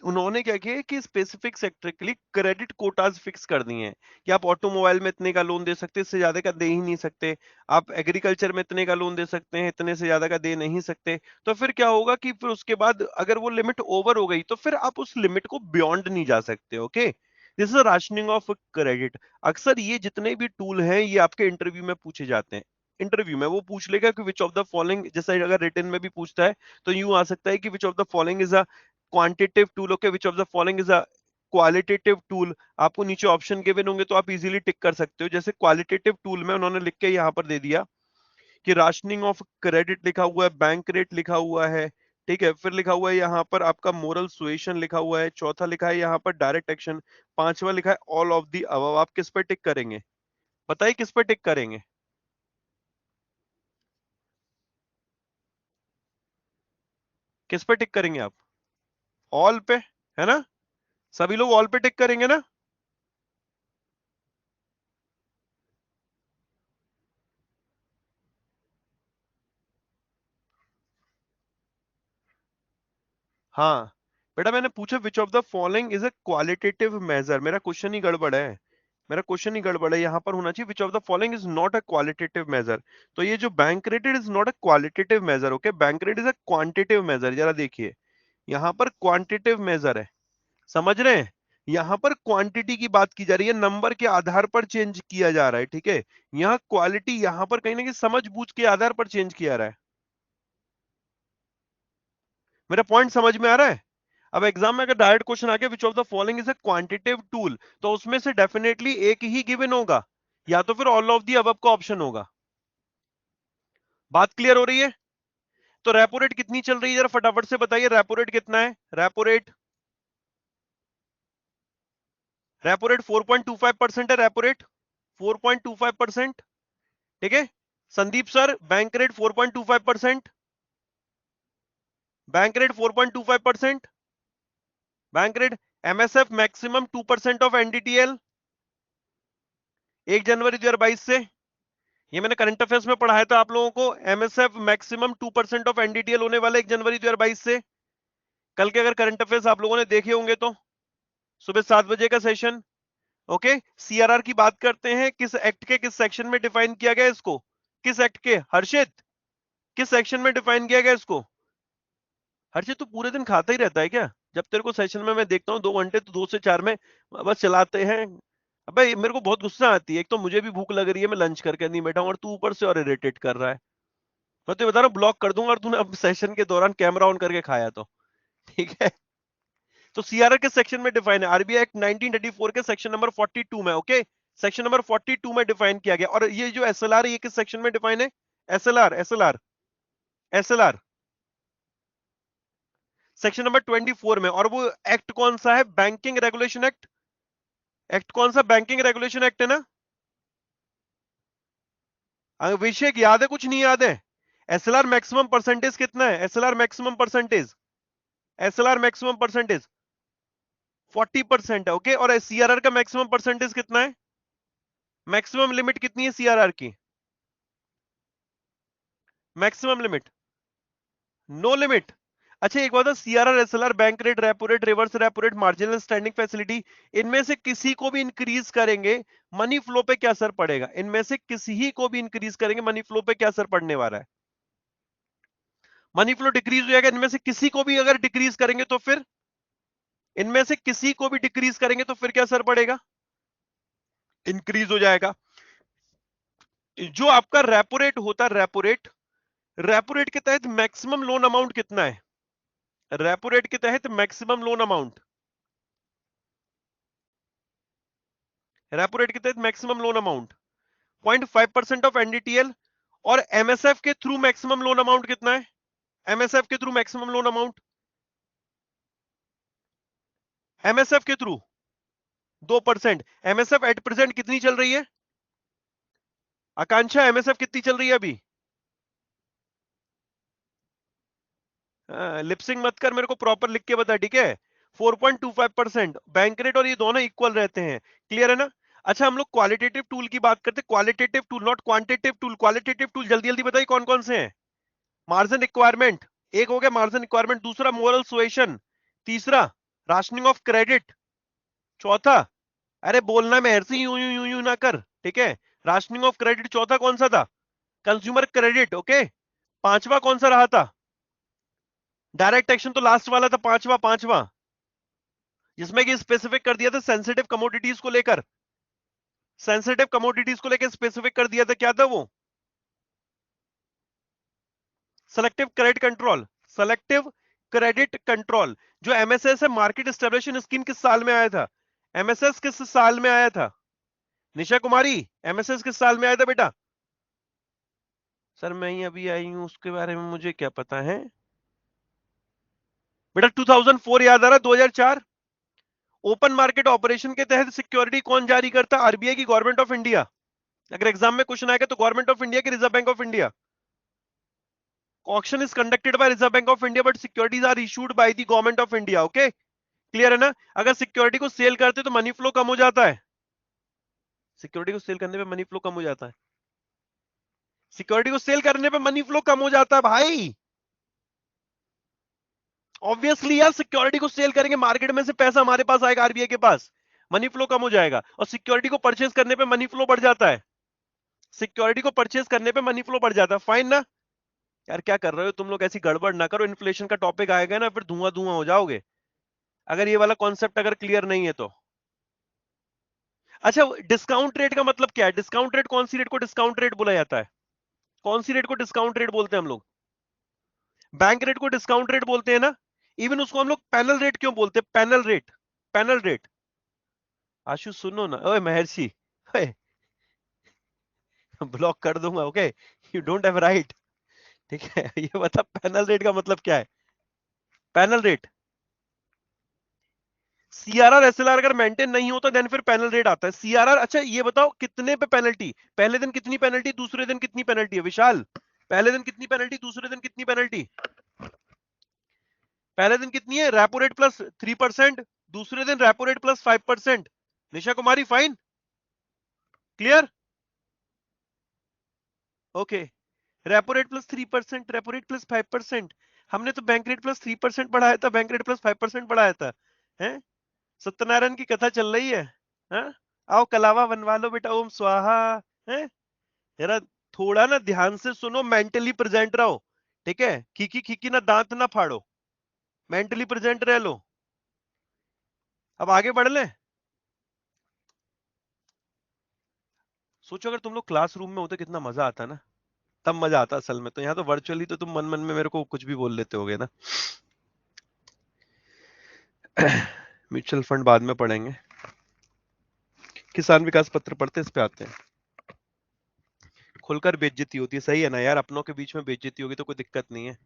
S1: उन्होंने क्या किया है कि स्पेसिफिक सेक्टर के लिए क्रेडिट कोटाज फिक्स कर दिए हैं कि आप ऑटोमोबाइल में इतने का लोन दे सकते हैं, इससे ज्यादा का दे ही नहीं सकते। आप एग्रीकल्चर में इतने का लोन दे सकते हैं, इतने से ज्यादा का दे नहीं सकते। तो फिर क्या होगा कि फिर उसके बाद अगर वो लिमिट ओवर हो गई तो फिर आप उस लिमिट को बियॉन्ड नहीं जा सकते। Okay. This is rationing of credit. अक्सर ये जितने भी टूल हैं ये आपके इंटरव्यू में पूछे जाते हैं। इंटरव्यू में वो पूछ लेगा कि विच ऑफ द फॉलोइंग, जैसे अगर रिटन में भी पूछता है तो यूं आ सकता है कि विच of the following is a quantitative tool, okay, which of the following is a qualitative tool. आपको नीचे ऑप्शन गिवन होंगे तो आप इजीली टिक कर सकते हो। जैसे क्वालिटेटिव टूल में उन्होंने लिख के यहाँ पर दे दिया कि राशनिंग ऑफ क्रेडिट लिखा हुआ है, बैंक रेट लिखा हुआ है, ठीक है, फिर लिखा हुआ है यहाँ पर आपका मोरल सुएशन लिखा हुआ है, चौथा लिखा है यहाँ पर डायरेक्ट एक्शन, पांचवा लिखा है ऑल ऑफ दी अबव। आप किस पे टिक करेंगे? बताइए किस पे टिक करेंगे? किस पे टिक करेंगे आप? ऑल पे, है ना? सभी लोग ऑल पे टिक करेंगे ना? हाँ बेटा, मैंने पूछा which of the following is a qualitative measure, मेरा क्वेश्चन ही गड़बड़ है, मेरा क्वेश्चन ही गड़बड़ है। यहां पर होना चाहिए which of the following is not a qualitative measure. तो ये जो bank rated is not a qualitative measure, okay, bank rate is a quantitative measure. जरा देखिए यहां पर क्वांटिटेटिव मेजर है, समझ रहे हैं? यहां पर क्वांटिटी की बात की जा रही है, नंबर के आधार पर चेंज किया जा रहा है, ठीक है। यहाँ क्वालिटी यहां पर कहीं ना कहीं समझ बूझ के आधार पर चेंज किया रहा है। मेरा पॉइंट समझ में आ रहा है? अब एग्जाम में अगर डायरेक्ट क्वेश्चन आ गया विच of the following is a quantitative tool, तो उसमें से डेफिनेटली एक ही गिवन होगा, या तो फिर ऑल ऑफ दी अबव का ऑप्शन होगा। बात क्लियर हो रही है? तो रेपो रेट कितनी चल रही है जरा फटाफट से बताइए, रेपो रेट कितना है? रेपो रेट 4.25% है, रेपो रेट 4.25%, ठीक है। Sandeep sir, bank rate 4.25%, bank rate 4.25%, bank rate. MSF maximum 2% of NDTL 1 जनवरी 2022 से। ये मैंने करंट अफेयर्स में पढ़ाया था आप लोगों को, एमएसएफ मैक्सिमम 2% ऑफ एनडीटीएल होने वाला 1 जनवरी 2022 से। कल के अगर करंट अफेयर्स आप लोगों ने देखे होंगे तो सुबह 7 बजे का सेशन, ओके। सीआरआर की बात करते हैं, किस एक्ट के किस सेक्शन में डिफाइन किया गया इसको? किस एक्ट के हर्षित, किस सेक्शन में डिफाइन किया गया इसको? हर्षित तू पूरे दिन खाता ही रहता है क्या? जब तेरे को सेशन में मैं देखता हूँ 2 घंटे तो 2 से 4 में बस चलाते हैं। अबे मेरे को बहुत गुस्सा आती है, एक तो मुझे भी भूख लग रही है, मैं लंच करके नहीं बैठा हूं और तू ऊपर से और इरिटेट कर रहा है। मैं तो बता रहा हूँ ब्लॉक कर दूंगा और तूने अब सेशन के दौरान कैमरा ऑन करके खाया तो, ठीक है। तो सीआरआर के सेक्शन में डिफाइन है, आरबीआई एक्ट 1934 के सेक्शन नंबर 42 में, ओके, सेक्शन नंबर 42 में डिफाइन किया गया। और ये जो एसएलआर है ये किस सेक्शन में डिफाइन है? SLR, SLR, SLR section number 24 में। और वो एक्ट कौन सा है? Banking regulation act. एक्ट कौन सा? बैंकिंग रेगुलेशन एक्ट है ना? अभिषेक याद है? कुछ नहीं याद है? एसएलआर मैक्सिमम परसेंटेज कितना है? SLR maximum percentage, SLR maximum percentage 40% है, ओके। और सीआरआर का मैक्सिमम परसेंटेज कितना है? मैक्सिमम लिमिट कितनी है सीआरआर की? Maximum limit no limit. अच्छा एक बात, CRR, SLR, bank rate, repo rate, reverse repo rate, marginal standing facility, इनमें से किसी को भी इंक्रीज करेंगे मनी फ्लो पे क्या असर पड़ेगा? इनमें से किसी ही को भी इंक्रीज करेंगे मनी फ्लो पे क्या असर पड़ने वाला है? मनी फ्लो डिक्रीज हो जाएगा। इनमें से किसी को भी अगर डिक्रीज करेंगे तो फिर, इनमें से किसी को भी डिक्रीज करेंगे तो फिर क्या असर पड़ेगा? इंक्रीज हो जाएगा। जो आपका रेपो रेट होता है, रेपो रेट, रेपो रेट के तहत मैक्सिमम लोन अमाउंट कितना है? रेपो रेट के तहत maximum loan amount, repo rate के तहत maximum loan amount 0.5% of NDTL. और एमएसएफ के थ्रू मैक्सिमम लोन अमाउंट कितना है? एमएसएफ के through maximum loan amount, MSF के थ्रू 2%। एमएसएफ एट प्रेजेंट कितनी चल रही है? आकांक्षा एमएसएफ कितनी चल रही है अभी? लिपसिंग मत कर, मेरे को प्रॉपर लिख के बता, ठीक है। 4.25% बैंक रेट और ये दोनों इक्वल रहते हैं, क्लियर है ना? अच्छा हम लोग क्वालिटेटिव टूल की बात करते हैं, qualitative tool not quantitative tool. Qualitative tool जल्दी जल्दी बताइए कौन कौन से हैं? मार्जिन रिक्वायरमेंट एक हो गया, मार्जिन रिक्वायरमेंट। दूसरा मोरल सुएशन, तीसरा राशनिंग ऑफ क्रेडिट, चौथा, अरे बोलना में ऐसे ही यूं यूं यूं यूं ना कर, ठीक है। राशनिंग ऑफ क्रेडिट चौथा कौन सा था? Consumer credit, okay. पांचवा कौन सा रहा था? डायरेक्ट एक्शन तो लास्ट वाला था, पांचवा, पांचवा, जिसमें कि स्पेसिफिक कर दिया था सेंसिटिव कमोडिटीज को लेकर, सेंसिटिव कमोडिटीज को लेकर स्पेसिफिक कर दिया था, क्या था वो? Selective credit control, selective credit control. जो एमएसएस है, मार्केट स्टेबलिशन स्कीम, किस साल में आया था? एमएसएस किस साल में आया था? निशा कुमारी, एमएसएस किस साल में आया था बेटा? सर मैं ही अभी आई हूं, उसके बारे में मुझे क्या पता है बेटा। 2004 याद आ रहा, 2004। ओपन मार्केट ऑपरेशन के तहत सिक्योरिटी कौन जारी करता? आरबीआई की, गवर्नमेंट ऑफ इंडिया। अगर एग्जाम में क्वेश्चन आएगा तो गवर्नमेंट ऑफ इंडिया की, Reserve Bank of India. Auction is conducted by Reserve Bank of India but securities are issued by the Government of India. Okay, clear है ना? अगर security को cell करते तो मनी फ्लो कम हो जाता है। सिक्योरिटी को सेल करने पे मनी फ्लो कम हो जाता है। सिक्योरिटी को सेल करने पे मनी फ्लो कम हो जाता है भाई। ऑब्वियसली यार, सिक्योरिटी को सेल करेंगे, मार्केट में से पैसा हमारे पास आएगा, आरबीआई के पास, मनी फ्लो कम हो जाएगा। और सिक्योरिटी को परचेज करने पे मनी फ्लो बढ़ जाता है। सिक्योरिटी को परचेज करने पे मनी फ्लो बढ़ जाता है। फाइन ना? यार क्या कर रहे हो तुम लोग? ऐसी गड़बड़ ना करो, इन्फ्लेशन का टॉपिक आएगा ना, फिर धुआं धुआं हो जाओगे अगर ये वाला कॉन्सेप्ट अगर क्लियर नहीं है तो। अच्छा, डिस्काउंट रेट का मतलब क्या है? डिस्काउंट रेट, कौन सी रेट को डिस्काउंट रेट बोला जाता है? कौन सी रेट को डिस्काउंट रेट बोलते हैं हम लोग? बैंक रेट को डिस्काउंट रेट बोलते हैं ना। इवन उसको हम लोग पैनल रेट क्यों बोलते हैं? Panel rate, panel rate. Ashu सुनो ना, ओए महर्षि, ओए ब्लॉक कर दूंगा। Okay, you don't have right. ठीक है, ये बता पैनल रेट का मतलब क्या है? पैनल रेट, सीआरआर एसएलआर अगर मेंटेन नहीं होता देन फिर पैनल रेट आता है। सीआरआर, अच्छा ये बताओ कितने पे पेनल्टी? पहले दिन कितनी पेनल्टी, दूसरे दिन कितनी पेनल्टी है विशाल? पहले दिन कितनी पेनल्टी, दूसरे दिन कितनी पेनल्टी? पहले दिन कितनी है? रेपो रेट प्लस 3%, दूसरे दिन repo rate plus 5%। Nisha Kumari fine, clear? Okay, repo rate plus 3%, repo rate plus 5%। हमने तो बैंक रेट प्लस 3% बढ़ाया था, बैंक रेट प्लस 5% बढ़ाया था। हैं? सत्यनारायण की कथा चल रही है। हाँ? आओ कलावा बनवा लो बेटा, ओम स्वाहा। है? जरा थोड़ा ना ध्यान से सुनो, मेंटली प्रेजेंट रहो। ठीक है, खीकी खीकी ना दांत ना फाड़ो, मेंटली प्रेजेंट रह लो। अब आगे बढ़ ले। सोचो अगर तुम लोग क्लासरूम में होते कितना मजा आता ना। तब मजा आता असल में, तो यहाँ तो वर्चुअली तो तुम मन मन में मेरे को कुछ भी बोल लेते होगे ना। म्यूचुअल फंड बाद में पढ़ेंगे, किसान विकास पत्र पढ़ते इस पे आते हैं। खुलकर बेइज्जती होती है, सही है ना यार, अपनों के बीच में बेइज्जती होगी तो कोई दिक्कत नहीं है।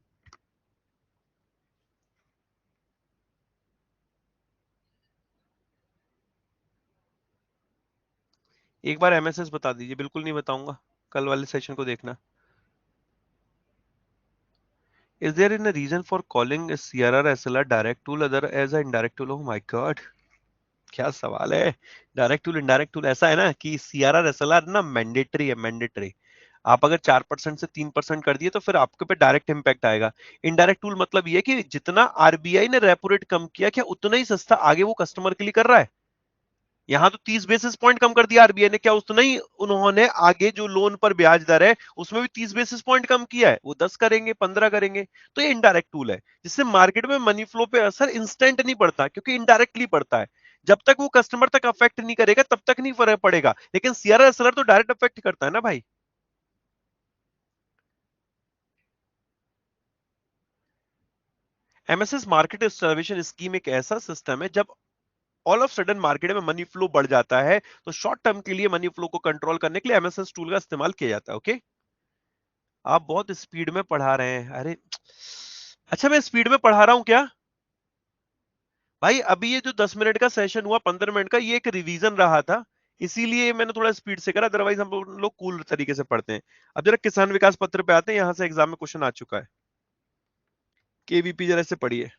S1: एक बार एमएसएस बता दीजिए। बिल्कुल नहीं बताऊंगा, कल वाले सेशन को देखना। Is there in a reason for calling a CRR SLR direct tool other as a indirect tool? Oh my God, क्या सवाल है। डायरेक्ट टूल इनडायरेक्ट टूल, ऐसा है ना कि सीआरआर एसएलआर ना मैंडेटरी है, मैंडेटरी। आप अगर 4% से 3% कर दिए तो फिर आपके पे डायरेक्ट इंपैक्ट आएगा। इनडायरेक्ट टूल मतलब ये कि जितना आरबीआई ने रेपो रेट कम किया, क्या उतना ही सस्ता आगे वो कस्टमर के लिए कर रहा है? यहाँ तो 30 बेसिस पॉइंट कम कर दिया आरबीआई ने, क्या उतना ही उन्होंने आगे जो लोन पर ब्याज दर है उसमें भी 30 बेसिस पॉइंट कम किया है? वो 10 करेंगे, 15 करेंगे। तो ये इनडायरेक्ट टूल है, जिससे मार्केट में मनी फ्लो पे असर इंस्टेंट नहीं पड़ता, क्योंकि इनडायरेक्टली पड़ता है। जब तक वो कस्टमर तक अफेक्ट नहीं करेगा तब तक नहीं फर्क पड़ेगा, लेकिन सीआरआर एसएलआर तो डायरेक्ट अफेक्ट करता है ना भाई। एमएसएस मार्केट सर्वेशन स्कीम एक ऐसा सिस्टम है जब ऑल ऑफ सडन मार्केट में मनी फ्लो बढ़ जाता है, तो शॉर्ट टर्म के लिए मनी फ्लो को कंट्रोल करने के लिए एमएसएस टूल का इस्तेमाल किया जाता है। ओके, आप बहुत स्पीड में पढ़ा रहे हैं। अरे अच्छा, मैं स्पीड में पढ़ा रहा हूं क्या? भाई अभी ये जो 10 मिनट का सेशन हुआ, 15 मिनट का, ये एक रिवीजन रहा था, इसीलिए मैंने थोड़ा स्पीड से करा, अदरवाइज हम लोग कूल तरीके से पढ़ते हैं। अब जरा किसान विकास पत्र पे आते हैं, यहां से एग्जाम में क्वेश्चन आ चुका है। केवीपी जरा से पढ़िए।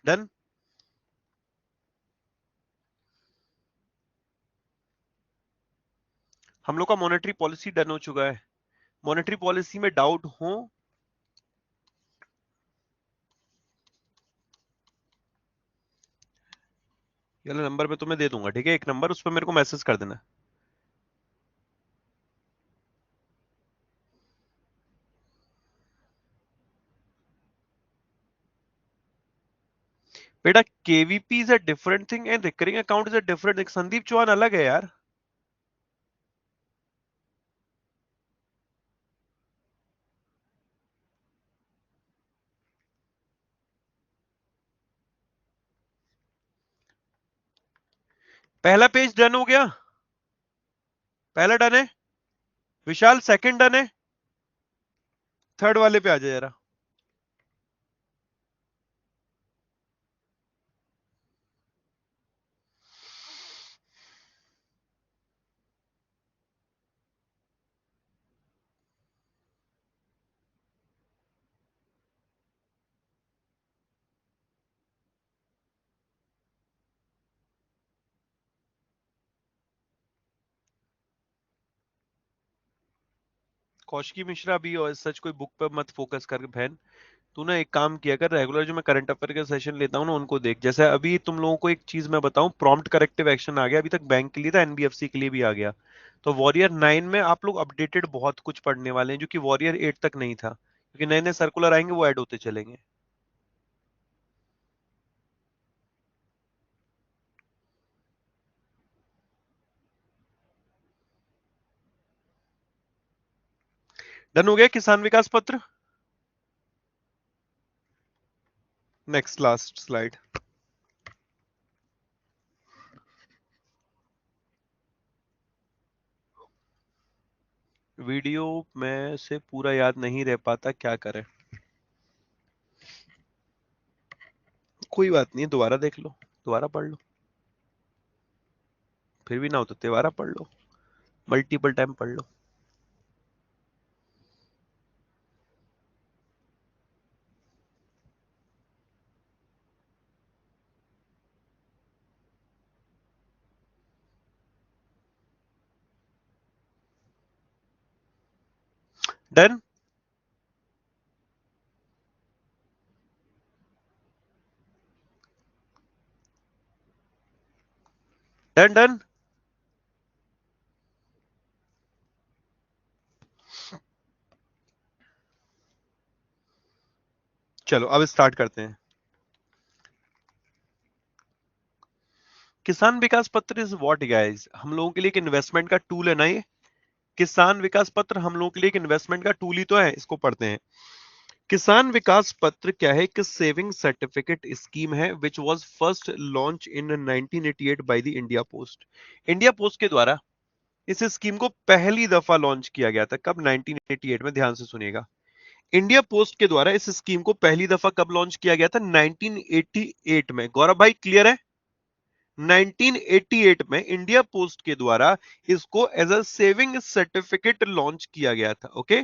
S1: डन। हम लोग का मॉनेटरी पॉलिसी डन हो चुका है। मॉनेटरी पॉलिसी में डाउट हो? ये नंबर पे तुम्हें दे दूंगा, ठीक है? एक नंबर, उस पर मेरे को मैसेज कर देना। बेटा KVP is a different thing and recurring account is a different thing. Sandeep Chauhan अलग है यार। पहला पेज डन हो गया, पहला डन है। विशाल सेकंड डन है। थर्ड वाले पे आ जाए जरा। कौशिकी मिश्रा भी, और सच कोई बुक पे मत फोकस कर बहन। तू ना एक काम किया कर, रेगुलर जो मैं करंट अफेयर के सेशन लेता हूँ ना उनको देख। जैसे अभी तुम लोगों को एक चीज मैं बताऊं, प्रॉम्प्ट करेक्टिव एक्शन आ गया, अभी तक बैंक के लिए था, एनबीएफसी के लिए भी आ गया। तो वॉरियर 9 में आप लोग अपडेटेड बहुत कुछ पढ़ने वाले हैं, जो कि वॉरियर 8 तक नहीं था, क्योंकि नए नए सर्कुलर आएंगे, वो ऐड होते चलेंगे। डन हो गया किसान विकास पत्र। Next last slide. वीडियो में से पूरा याद नहीं रह पाता, क्या करें? कोई बात नहीं, दोबारा देख लो, दोबारा पढ़ लो। फिर भी ना हो तो दोबारा पढ़ लो, मल्टीपल टाइम पढ़ लो। डन। Done done. चलो अब स्टार्ट करते हैं। किसान विकास पत्र इज व्हाट गाइस? हम लोगों के लिए एक इन्वेस्टमेंट का टूल है ना ये। किसान विकास पत्र हम लोगों के लिए एक इन्वेस्टमेंट का टूल ही तो है। इसको पढ़ते हैं। किसान विकास पत्र क्या है? एक सेविंग सर्टिफिकेट स्कीम है which was first launch in 1988 by the India post. India post के द्वारा इस स्कीम को पहली दफा लॉन्च किया गया था। कब? 1988 में। ध्यान से सुनिएगा। इंडिया पोस्ट के द्वारा इस स्कीम को पहली दफा कब लॉन्च किया गया था? 1988 में। गौरव भाई क्लियर है? 1988 में इंडिया पोस्ट के द्वारा इसको as a saving certificate launch किया गया था। Okay.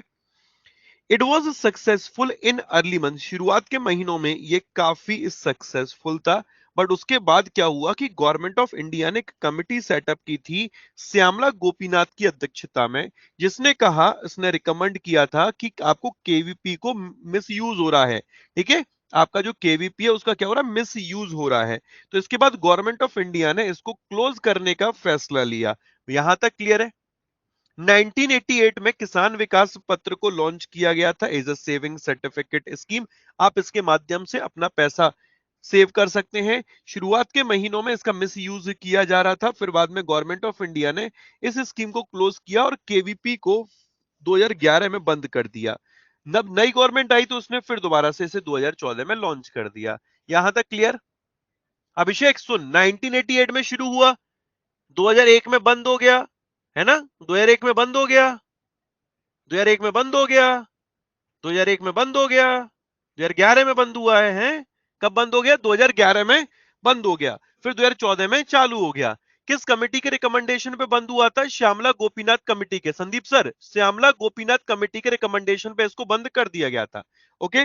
S1: It was successful in early month. शुरुआत के महीनों में ये काफी सक्सेसफुल था। बट उसके बाद क्या हुआ कि गवर्नमेंट ऑफ इंडिया ने एक कमिटी सेटअप की थी श्यामला गोपीनाथ की अध्यक्षता में, जिसने कहा, इसने रिकमेंड किया था कि आपको केवीपी को मिस यूज हो रहा है। ठीक है, आपका जो केवीपी है उसका क्या हो रहा है? मिस यूज हो रहा है। तो इसके बाद गवर्नमेंट ऑफ इंडिया ने इसको क्लोज करने का फैसला लिया। यहां तक क्लियर है? 1988 में किसान विकास पत्र को लॉन्च किया गया था as a saving certificate scheme. आप इसके माध्यम से अपना पैसा सेव कर सकते हैं। शुरुआत के महीनों में इसका मिस यूज किया जा रहा था, फिर बाद में गवर्नमेंट ऑफ इंडिया ने इस स्कीम को क्लोज किया और केवीपी को 2011 में बंद कर दिया। जब नई गवर्नमेंट आई तो उसने फिर दोबारा से इसे 2014 में लॉन्च कर दिया। यहां तक क्लियर? अभिषेक सुन, 1988 में शुरू हुआ, 2001 में बंद हो गया, है ना? 2001 में बंद हो गया, 2001 में बंद हो गया, 2001 में बंद हो गया, 2011 में बंद हुआ है? कब बंद हो गया? 2011 में बंद हो गया। फिर 2014 में चालू हो गया। किस कमेटी के रिकमेंडेशन पे बंद हुआ था? श्यामला गोपीनाथ कमेटी के। संदीप सर, श्यामला गोपीनाथ कमेटी के रिकमेंडेशन पे इसको बंद कर दिया गया था। ओके।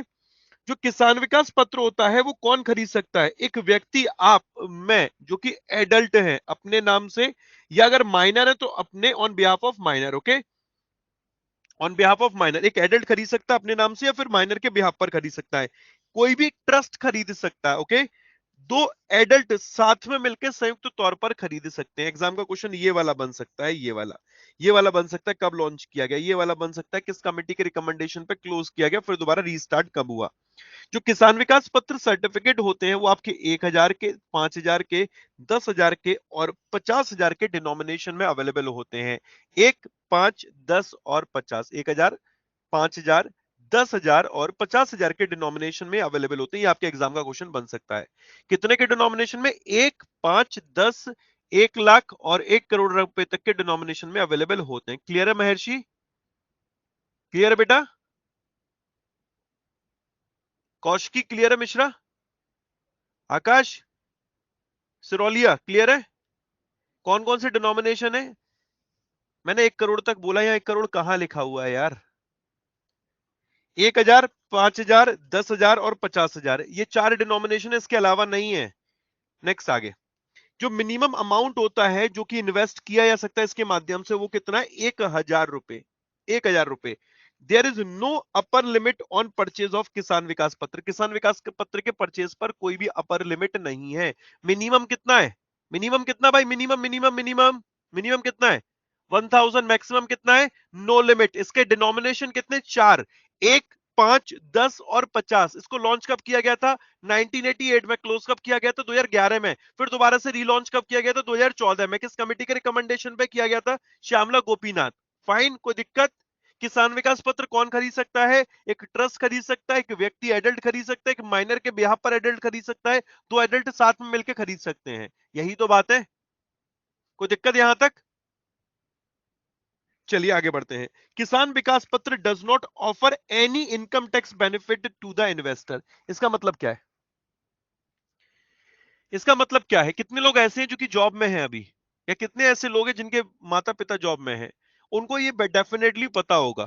S1: जो किसान विकास पत्र होता है वो कौन खरीद सकता है? एक व्यक्ति, आप, मैं, जो कि एडल्ट है अपने नाम से, या अगर माइनर है तो अपने on behalf of minor. Okay, on behalf of minor एक एडल्ट खरीद सकता है अपने नाम से, या फिर माइनर के बिहाफ पर खरीद सकता है। कोई भी ट्रस्ट खरीद सकता है। ओके, दो एडल्ट साथ में मिलकर संयुक्त तौर पर खरीद सकते हैं। एग्जाम का क्वेश्चन ये वाला बन सकता है, ये वाला बन सकता है कब लॉन्च किया गया, ये वाला बन सकता है किस कमेटी के रिकमेंडेशन पे क्लोज किया गया, फिर दोबारा रीस्टार्ट कब हुआ। जो किसान विकास पत्र सर्टिफिकेट होते हैं वो आपके 1,000 के, 5,000 के, 10,000 के और 50,000 के डिनोमिनेशन में अवेलेबल होते हैं। 1, 5, 10 और 50, 1,000, 5,000, 10,000 और 50,000 के डिनोमिनेशन में अवेलेबल होते हैं। ये आपके एग्जाम का क्वेश्चन बन सकता है। कितने के डिनोमिनेशन में? 1, 5, 10, 1,00,000 और 1 करोड़ रुपए तक के डिनोमिनेशन में अवेलेबल होते हैं। क्लियर है महर्षि? क्लियर है बेटा? कौशिकी क्लियर है? मिश्रा, आकाश, सिरोलिया क्लियर है? कौन कौन से डिनोमिनेशन है? मैंने 1 करोड़ तक बोला, यहाँ 1 करोड़ कहां लिखा हुआ है यार? 1,000, 5,000, 10,000 और 50,000, ये 4 डिनोमिनेशन है, इसके अलावा नहीं है। नेक्स्ट आगे, जो मिनिमम अमाउंट होता है जो कि इन्वेस्ट किया जा सकता है इसके माध्यम से, वो कितना है? 1,000 रुपए। 1,000 रुपए। There is no upper limit on purchase of Kisan Vikas पत्र। किसान विकास के पत्र के परचेज पर कोई भी अपर लिमिट नहीं है। मिनिमम कितना है? मिनिमम कितना भाई? मिनिमम मिनिमम मिनिमम मिनिमम कितना है? 1,000। मैक्सिमम कितना है? No limit. इसके डिनोमिनेशन कितने? 4, 1, 5, 10 और 50। इसको लॉन्च कब किया गया था? 1988 में। क्लोज कब किया गया था? 2011 में। फिर दोबारा से रीलॉन्च कब किया गया था? 2014 में। किस कमेटी के रिकमेंडेशन पे किया गया था? श्यामला गोपीनाथ। फाइन, कोई दिक्कत? किसान विकास पत्र कौन खरीद सकता है? एक ट्रस्ट खरीद सकता है, एक व्यक्ति एडल्ट खरीद सकता है, एक माइनर के बिहाफ पर एडल्ट खरीद सकता है, दो एडल्ट साथ में मिलकर खरीद सकते हैं। यही तो बात है। कोई दिक्कत यहां तक? चलिए आगे बढ़ते हैं। Kisan Vikas Patra does not offer any income tax benefit to the investor. इसका मतलब क्या है? इसका मतलब क्या है? कितने लोग ऐसे हैं जो कि जॉब में हैं अभी, या कितने ऐसे लोग हैं जिनके माता पिता जॉब में हैं? उनको ये डेफिनेटली पता होगा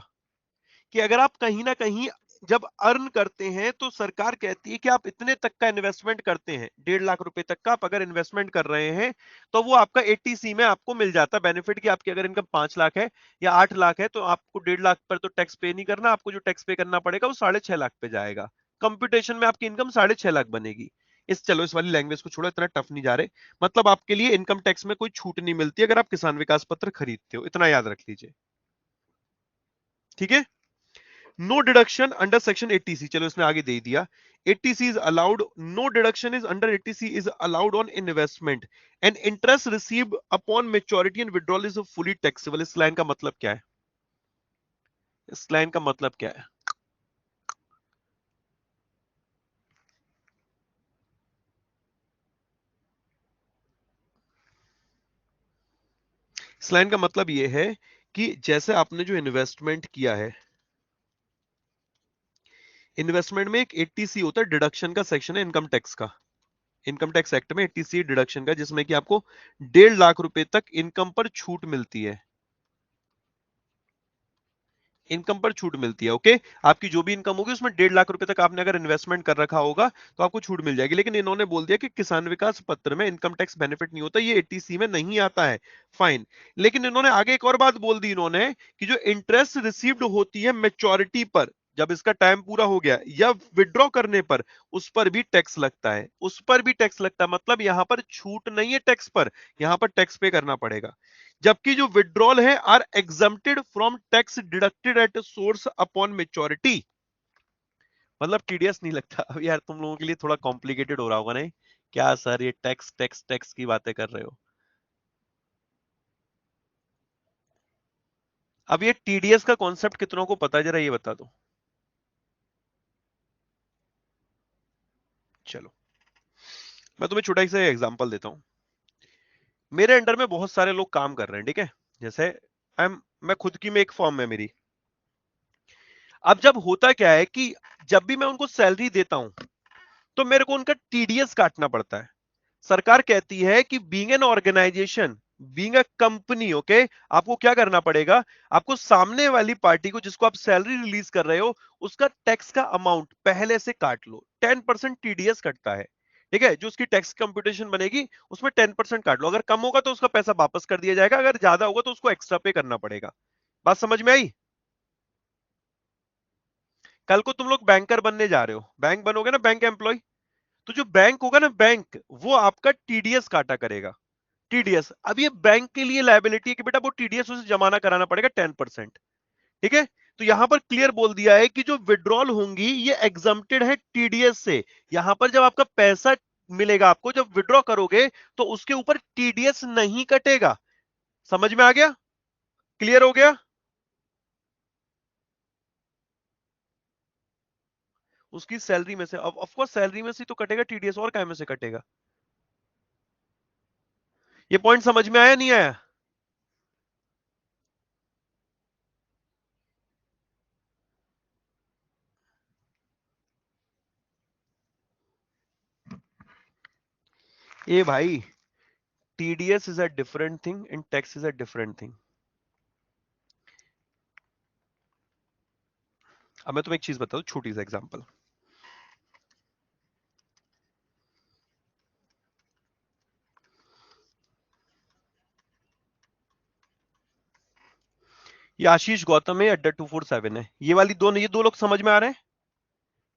S1: कि अगर आप कहीं ना कहीं जब अर्न करते हैं तो सरकार कहती है कि आप इतने तक का इन्वेस्टमेंट करते हैं, 1.5 लाख रुपए तक का आप अगर इन्वेस्टमेंट कर रहे हैं, तो वो आपका 80C में आपको मिल जाता है बेनिफिट। कि आपकी अगर इनकम 5 लाख है या 8 लाख है, तो आपको 1.5 लाख पर तो टैक्स पे नहीं करना, आपको जो टैक्स पे करना पड़ेगा वो 6.5 लाख पे जाएगा। कंप्यूटेशन में आपकी इनकम 6.5 लाख बनेगी। चलो इस वाली लैंग्वेज को छोड़ो, इतना टफ नहीं जा रहे। मतलब आपके लिए इनकम टैक्स में कोई छूट नहीं मिलती अगर आप किसान विकास पत्र खरीदते हो, इतना याद रख लीजिए। ठीक है? No deduction under section 80C। चलो इसने आगे दे दिया, 80C is allowed, no deduction is under 80C is allowed on investment and interest received upon maturity and withdrawal is fully taxable. इस लाइन का मतलब क्या है? इस लाइन का मतलब क्या है? इस लाइन का मतलब यह है कि जैसे आपने जो इन्वेस्टमेंट किया है, इन्वेस्टमेंट में एक 80C होता है, डिडक्शन का सेक्शन है इनकम टैक्स का। इनकम टैक्स एक्ट में 80C डिडक्शन का, जिसमें कि आपको 1.5 लाख रुपए तक इनकम पर छूट मिलती है। इनकम पर छूट मिलती है। ओके, आपकी जो भी इनकम होगी उसमें 1.5 लाख रुपए तक आपने अगर इन्वेस्टमेंट कर रखा होगा तो आपको छूट मिल जाएगी। लेकिन इन्होंने बोल दिया कि किसान विकास पत्र में इनकम टैक्स बेनिफिट नहीं होता, ये 80C में नहीं आता है। फाइन। लेकिन इन्होंने आगे एक और बात बोल दी इन्होंने, कि जो इंटरेस्ट रिसीव्ड होती है मेच्योरिटी पर, जब इसका टाइम पूरा हो गया, या विड्रॉ करने पर, उस पर भी टैक्स लगता है। उस पर भी टैक्स लगता है, मतलब यहां पर छूट नहीं है टैक्स पर, यहां पर टैक्स पे करना पड़ेगा। जबकि जो विड्रॉल है are exempted from tax deducted at source upon maturity. मतलब टीडीएस नहीं लगता। अब यार तुम लोगों के लिए थोड़ा कॉम्प्लिकेटेड हो रहा होगा नहीं? क्या सर ये टैक्स टैक्स टैक्स की बातें कर रहे हो? अब ये टीडीएस का कॉन्सेप्ट कितनों को पता है, जरा ये बता दो। चलो मैं तुम्हें छोटा सा एग्जांपल देता हूं। मेरे अंडर में बहुत सारे लोग काम कर रहे हैं, ठीक है? जैसे मैं खुद की में एक फॉर्म है मेरी। अब जब होता क्या है कि जब भी मैं उनको सैलरी देता हूं तो मेरे को उनका टीडीएस काटना पड़ता है। सरकार कहती है कि being an organisation being a company, okay, आपको क्या करना पड़ेगा, आपको सामने वाली पार्टी को जिसको आप सैलरी रिलीज कर रहे हो उसका टैक्स का अमाउंट पहले से काट लो। 10% टीडीएस कटता है, ठीक है, जो उसकी टैक्स कंप्यूटेशन बनेगी उसमें 10% काट लो। अगर कम होगा तो उसका पैसा वापस कर दिया जाएगा, अगर ज्यादा होगा तो उसको एक्स्ट्रा पे करना पड़ेगा। बात समझ में आई? कल को तुम लोग बैंकर बनने जा रहे हो, बैंक बनोगे ना, बैंक एम्प्लॉय, तो जो बैंक होगा ना, बैंक वो आपका टीडीएस काटा करेगा। टीडीएस, अब ये बैंक के लिए लायबिलिटी है कि बेटा वो टीडीएस उसे जमाना कराना पड़ेगा 10%, ठीक है। तो यहां पर क्लियर बोल दिया है कि जो विड्रॉल होंगी ये एग्जम्प्टेड है टीडीएस से। यहां पर जब आपका पैसा मिलेगा, आपको जब विड्रॉ करोगे तो उसके ऊपर टीडीएस नहीं कटेगा। समझ में आ गया? क्लियर हो गया? उसकी सैलरी में से, ऑफ कोर्स सैलरी में से तो कटेगा टीडीएस, और काय में से कटेगा? ये पॉइंट समझ में आया नहीं आया? ए भाई, TDS is a different thing and tax is a different thing. अब मैं तुम्हें एक चीज बताऊं, छोटी सा एग्जांपल। ये आशीष गौतम है, अड्डा 247 है, ये वाली दोनों, ये दो लोग समझ में आ रहे हैं?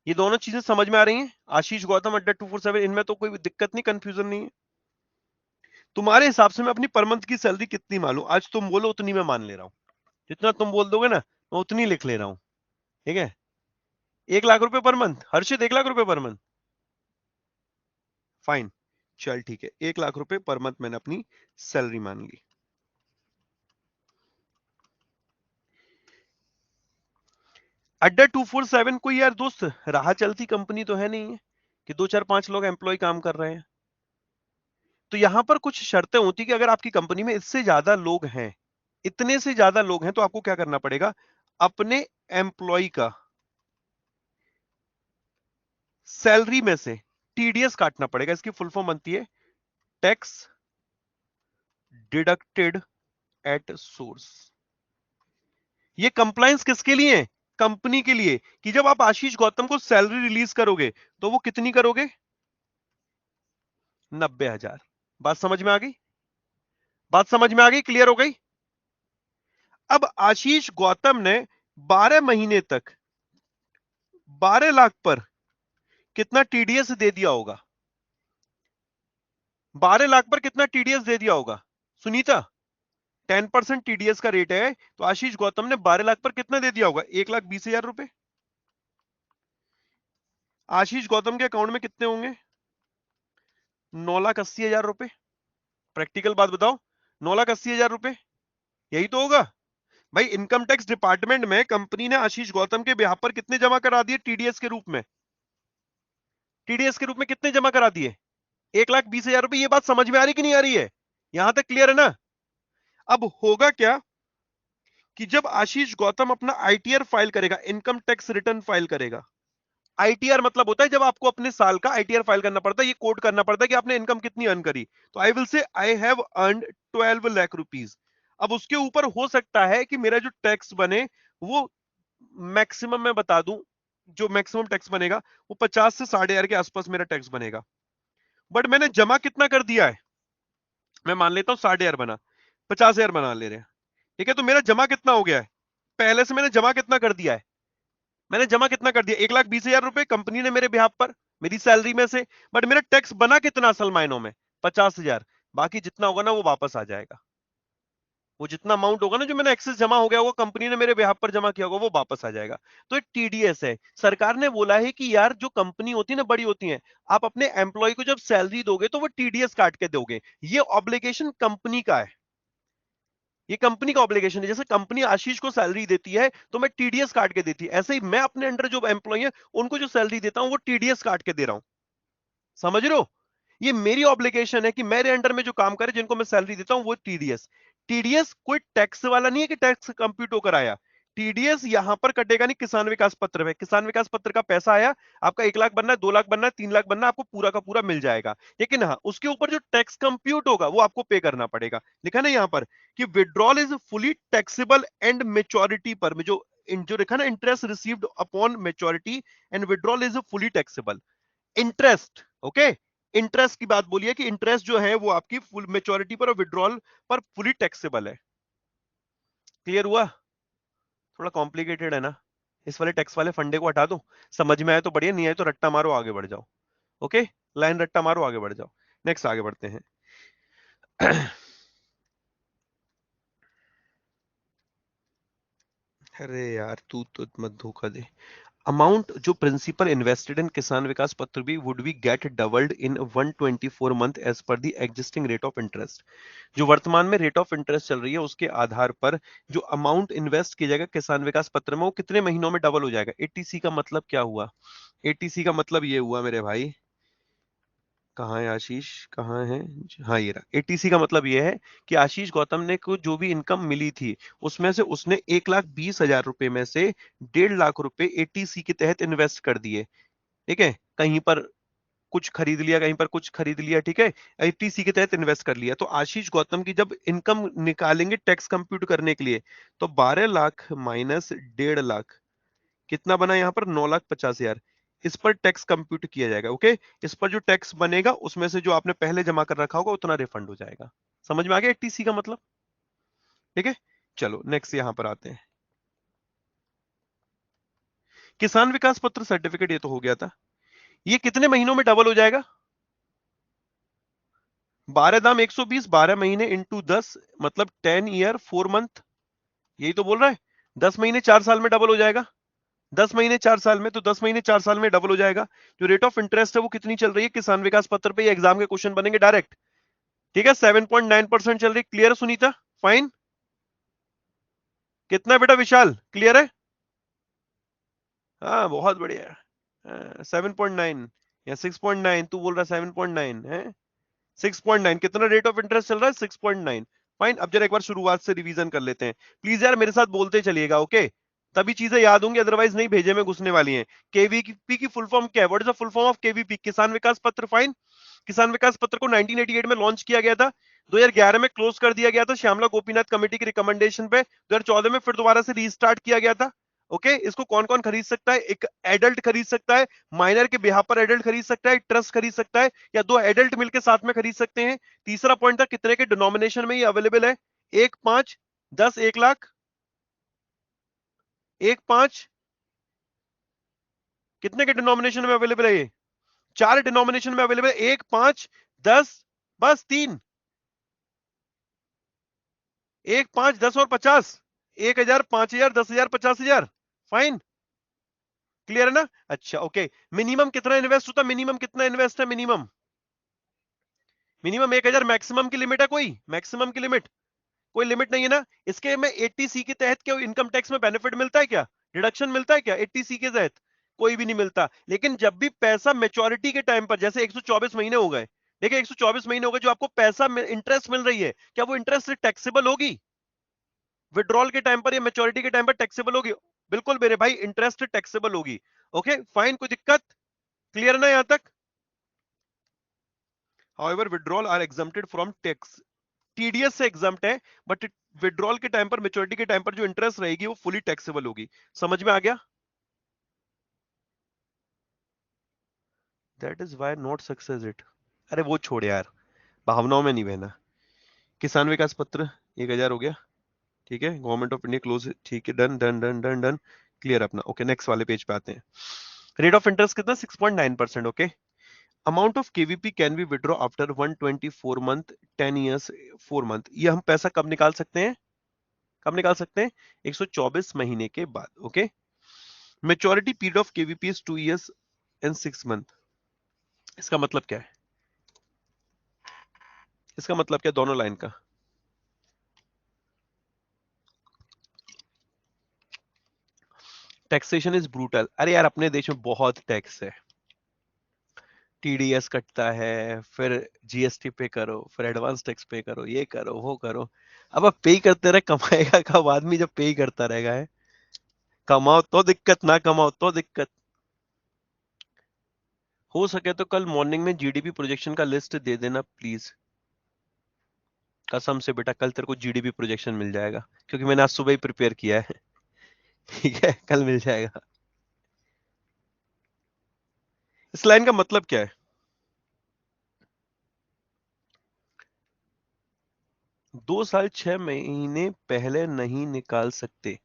S1: ये दोनों चीजें समझ में आ रही हैं? आशीष गौतम अड्डा 247, इनमें तो कोई दिक्कत नहीं, कंफ्यूजन नहीं है। तुम्हारे हिसाब से मैं अपनी पर मंथ की सैलरी कितनी मालूं, आज तुम बोलो उतनी मैं मान ले रहा हूं। जितना तुम बोल दोगे ना मैं उतनी लिख ले रहा हूं, ठीक है। 1 लाख रुपए पर मंथ, हर्षित 1 लाख रुपए पर मंथ, फाइन, चल ठीक है, 1 लाख रुपए पर मंथ मैंने अपनी सैलरी मान ली। अड्डा 247 कोई यार दोस्त राह चलती कंपनी तो है नहीं है कि दो चार पांच लोग एम्प्लॉय काम कर रहे हैं। तो यहां पर कुछ शर्तें होती कि अगर आपकी कंपनी में इससे ज्यादा लोग हैं, इतने से ज्यादा लोग हैं, तो आपको क्या करना पड़ेगा, अपने एम्प्लॉय का सैलरी में से टीडीएस काटना पड़ेगा। इसकी फुल फॉर्म बनती है टैक्स डिडक्टेड एट सोर्स। ये कंप्लायंस किसके लिए है? कंपनी के लिए, कि जब आप आशीष गौतम को सैलरी रिलीज करोगे तो वो कितनी करोगे? 90,000। बात समझ में आ गई? बात समझ में आ गई? क्लियर हो गई? अब आशीष गौतम ने 12 महीने तक 12 लाख पर कितना टीडीएस दे दिया होगा? 12 लाख पर कितना टीडीएस दे दिया होगा सुनीता? 10% टीडीएस का रेट है, तो आशीष गौतम ने 12 लाख पर कितना दे दिया होगा? 1,20,000 रुपए। आशीष गौतम के अकाउंट में कितने होंगे? 9,80,000 रुपए। प्रैक्टिकल बात बताओ, 9,80,000 रुपए, यही तो होगा। भाई इनकम टैक्स डिपार्टमेंट में कंपनी ने आशीष गौतम के बिहाफ पर कितने जमा करा दिए टीडीएस के रूप में? टीडीएस के रूप में कितने जमा करा दिए? 1,20,000 रुपए। ये बात समझ में आ रही कि नहीं आ रही है? यहां तक क्लियर है ना? अब होगा क्या कि जब आशीष गौतम अपना आईटीआर फाइल करेगा, इनकम टैक्स रिटर्न फाइल करेगा। आईटीआर मतलब होता है जब आपको अपने साल का आईटीआर फाइल करना पड़ता है, ये कोड करना पड़ता है कि आपने इनकम कितनी अर्न करी। तो I will say I have earned 12 lakh rupees. अब उसके ऊपर हो सकता है कि मेरा जो टैक्स बने वो मैक्सिमम मैं बता दूं, जो मैक्सिमम टैक्स बनेगा वो 50 से 60,000 के आसपास मेरा टैक्स बनेगा। बट मैंने जमा कितना कर दिया है? मैं मान लेता हूं 60,000 बना, 50,000 बना ले रहे हैं, ठीक है। तो मेरा जमा कितना हो गया है? पहले से मैंने जमा कितना कर दिया है? मैंने जमा कितना कर दिया? 1,20,000 रुपए कंपनी ने मेरे बिहाफ पर, मेरी सैलरी में से। बट मेरा टैक्स बना कितना असल मायनों में? 50,000। बाकी जितना होगा ना वो वापस आ जाएगा। वो जितना अमाउंट होगा ना जो मैंने एक्सेस जमा हो गया होगा, कंपनी ने मेरे बिहाफ पर जमा किया होगा, वो वापस आ जाएगा। तो ये टीडीएस है। सरकार ने बोला है कि यार जो कंपनी होती है ना, बड़ी होती है, आप अपने एम्प्लॉय को जब सैलरी दोगे तो वो टीडीएस काट के दोगे। ये ऑब्लिगेशन कंपनी का है, ये कंपनी का ऑब्लिगेशन है। जैसे कंपनी आशीष को सैलरी देती है तो मैं टीडीएस काट के देती है, ऐसे ही मैं अपने अंडर जो एम्प्लॉय है उनको जो सैलरी देता हूं वो टीडीएस काट के दे रहा हूं। समझ रहे हो? ये मेरी ऑब्लिगेशन है कि मेरे अंडर में जो काम करे, जिनको मैं सैलरी देता हूं, वो टीडीएस। टीडीएस कोई टैक्स वाला नहीं है कि टैक्स कंप्यूट होकर आया। टीडीएस यहां पर कटेगा नहीं किसान विकास पत्र में। किसान विकास पत्र का पैसा आया, आपका 1 लाख बनना है, 2 लाख बनना है, 3 लाख बनना है, आपको पूरा का पूरा मिल जाएगा। लेकिन हाँ, उसके ऊपर जो टैक्स कंप्यूट होगा वो आपको पे करना पड़ेगा। लिखा ना यहां पर कि withdrawal is fully taxable and maturity पर, में जो लिखा ना, interest received upon maturity and withdrawal is fully taxable. Interest, okay, interest की बात बोलिए कि इंटरेस्ट जो है वो आपकी फुल मेच्योरिटी पर और विड्रॉल पर फुली टैक्सेबल है। क्लियर हुआ? थोड़ा कॉम्प्लिकेटेड है ना, इस वाले टैक्स वाले फंडे को हटा दो। समझ में आए तो बढ़िया, नहीं आए तो रट्टा मारो, आगे बढ़ जाओ। ओके, लाइन रट्टा मारो, आगे बढ़ जाओ। नेक्स्ट आगे बढ़ते हैं। अरे यार तू तो मत धोखा दे। अमाउंट जो principal invested in Kisan Vikas Patra भी would be get doubled in 124 month as per the existing rate of interest. जो वर्तमान में रेट ऑफ इंटरेस्ट चल रही है उसके आधार पर जो अमाउंट इन्वेस्ट किया जाएगा किसान विकास पत्र में वो कितने महीनों में डबल हो जाएगा। एटीसी का मतलब क्या हुआ? एटीसी का मतलब ये हुआ मेरे भाई, कहाँ है आशीष, कहाँ है? हाँ ये रहा। एटीसी का मतलब ये है कि आशीष गौतम ने को जो भी इनकम मिली थी उसमें से उसने 1,20,000 रुपए में से 1.5 लाख रुपए एटीसी के तहत इन्वेस्ट कर दिए। ठीक है, कहीं पर कुछ खरीद लिया, कहीं पर कुछ खरीद लिया, ठीक है, एटीसी के तहत इन्वेस्ट कर लिया। तो आशीष गौतम की जब इनकम निकालेंगे टैक्स कंप्यूट करने के लिए, तो 12 लाख माइनस 1.5 लाख कितना बना यहाँ पर? 9,50,000। इस पर टैक्स कंप्यूट किया जाएगा। ओके, इस पर जो टैक्स बनेगा उसमें से जो आपने पहले जमा कर रखा होगा उतना रिफंड हो जाएगा। समझ में आ गया एटीसी का मतलब? ठीक है, चलो नेक्स्ट यहां पर आते हैं। किसान विकास पत्र सर्टिफिकेट ये तो हो गया था। ये कितने महीनों में डबल हो जाएगा? 12 दाम 120, 12 महीने इंटू 10 मतलब 10 ईयर 4 मंथ। यही तो बोल रहा है। 10 महीने 4 साल में डबल हो जाएगा। 10 महीने 4 साल में, तो 10 महीने 4 साल में डबल हो जाएगा। जो रेट ऑफ इंटरेस्ट है वो कितनी चल रही है किसान विकास पत्र पे? ये एग्जाम के क्वेश्चन बनेंगे डायरेक्ट। ठीक है, 7.9% चल रही। क्लियर है सुनीता? फाइन। कितना बेटा विशाल, क्लियर है? हाँ बहुत बढ़िया। 7.9 या 6.9? तू बोल रहा 7.9 है? 6.9 कितना रेट ऑफ इंटरेस्ट चल रहा है? 6.9। फाइन, अब जरा एक बार शुरुआत से रिवीजन कर लेते हैं। प्लीज यार मेरे साथ बोलते चलिएगा, ओके? तभी चीजें याद होंगी, अदरवाइज नहीं भेजे में घुसने वाली हैं। केवीपी की फुल फॉर्म क्या है? What is the full form of KVP? किसान विकास पत्र। फाइन। किसान विकास पत्र को 1988 में लॉन्च किया गया था, 2011 में क्लोज कर दिया गया था श्यामला गोपीनाथ कमेटी की रिकमेंडेशन पे, 2014 में फिर दोबारा से रीस्टार्ट किया गया था। ओके, इसको कौन कौन खरीद सकता है? एक एडल्ट खरीद सकता है, माइनर के बिहाफ पर एडल्ट खरीद सकता है, ट्रस्ट खरीद सकता है, या दो एडल्ट मिलकर साथ में खरीद सकते हैं। तीसरा पॉइंट था कितने के डिनोमिनेशन में ये अवेलेबल है? 1, 5, 10, 1 लाख। 1, 5 कितने के डिनोमिनेशन में अवेलेबल है? ये 4 डिनोमिनेशन में अवेलेबल है, 1, 5, 10, बस 3। 1, 5, 10 और 50। 1,000, 5,000, 10,000, 50,000। फाइन, क्लियर है ना? अच्छा ओके। मिनिमम कितना इन्वेस्ट होता? मिनिमम कितना इन्वेस्ट है? Minimum minimum 1,000। मैक्सिमम की लिमिट है कोई? मैक्सिमम की लिमिट कोई लिमिट नहीं है ना? इसके में 80C के तहत क्या इनकम टैक्स में बेनिफिट मिलता है क्या? डिडक्शन मिलता है क्या 80C के तहत? कोई भी नहीं मिलता। लेकिन जब भी पैसा मेच्योरिटी के टाइम पर, जैसे 124 महीने हो गए, देखिए 124 महीने हो गए, जो आपको पैसा इंटरेस्ट मिल रही है, क्या वो इंटरेस्ट टैक्सेबल होगी? विड्रॉल के टाइम पर या मेच्योरिटी के टाइम पर टैक्सेबल होगी? बिल्कुल मेरे भाई, इंटरेस्ट टैक्सेबल होगी। ओके फाइन, कोई दिक्कत? क्लियर ना यहां तक? However withdrawal are exempted from tax. TDS से एग्जम्प्ट है, बट विड्रॉल के टाइम पर, मेच्योरिटी के टाइम पर जो इंटरेस्ट रहेगी वो फुली टैक्सेबल होगी। समझ में आ गया? That is why not success it. अरे वो छोड़ यार, भावनाओं में नहीं बहना। किसान विकास पत्र 1,000 हो गया। ठीक है, गवर्नमेंट ऑफ इंडिया क्लोज, ठीक है, done done done done done. Clear अपना। ओके नेक्स्ट वाले पेज पे आते हैं। रेट ऑफ इंटरेस्ट कितना? 6.9%। Okay, amount of KVP can be withdraw after 124 month 10 years 4 month. ये हम पैसा कब निकाल सकते हैं? कब निकाल सकते हैं? 124 महीने के बाद। Okay, maturity period of KVP is 2 years and 6 month. इसका मतलब क्या है? इसका मतलब क्या दोनों लाइन का? Taxation is brutal. अरे यार अपने देश में बहुत टैक्स है। टीडीएस कटता है, फिर जीएसटी पे करो, फिर एडवांस टैक्स पे करो, ये करो वो करो। अब पे ही करते रहे, कमाएगा कब आदमी जब पे ही करता रहेगा है? कमाओ तो दिक्कत, ना कमाओ तो दिक्कत। हो सके तो कल मॉर्निंग में जीडीपी प्रोजेक्शन का लिस्ट दे देना प्लीज। कसम से बेटा, कल तेरे को जीडीपी प्रोजेक्शन मिल जाएगा, क्योंकि मैंने आज सुबह ही प्रिपेयर किया है। ठीक है, कल मिल जाएगा। इस लाइन का मतलब क्या है? 2 साल 6 महीने पहले नहीं निकाल सकते?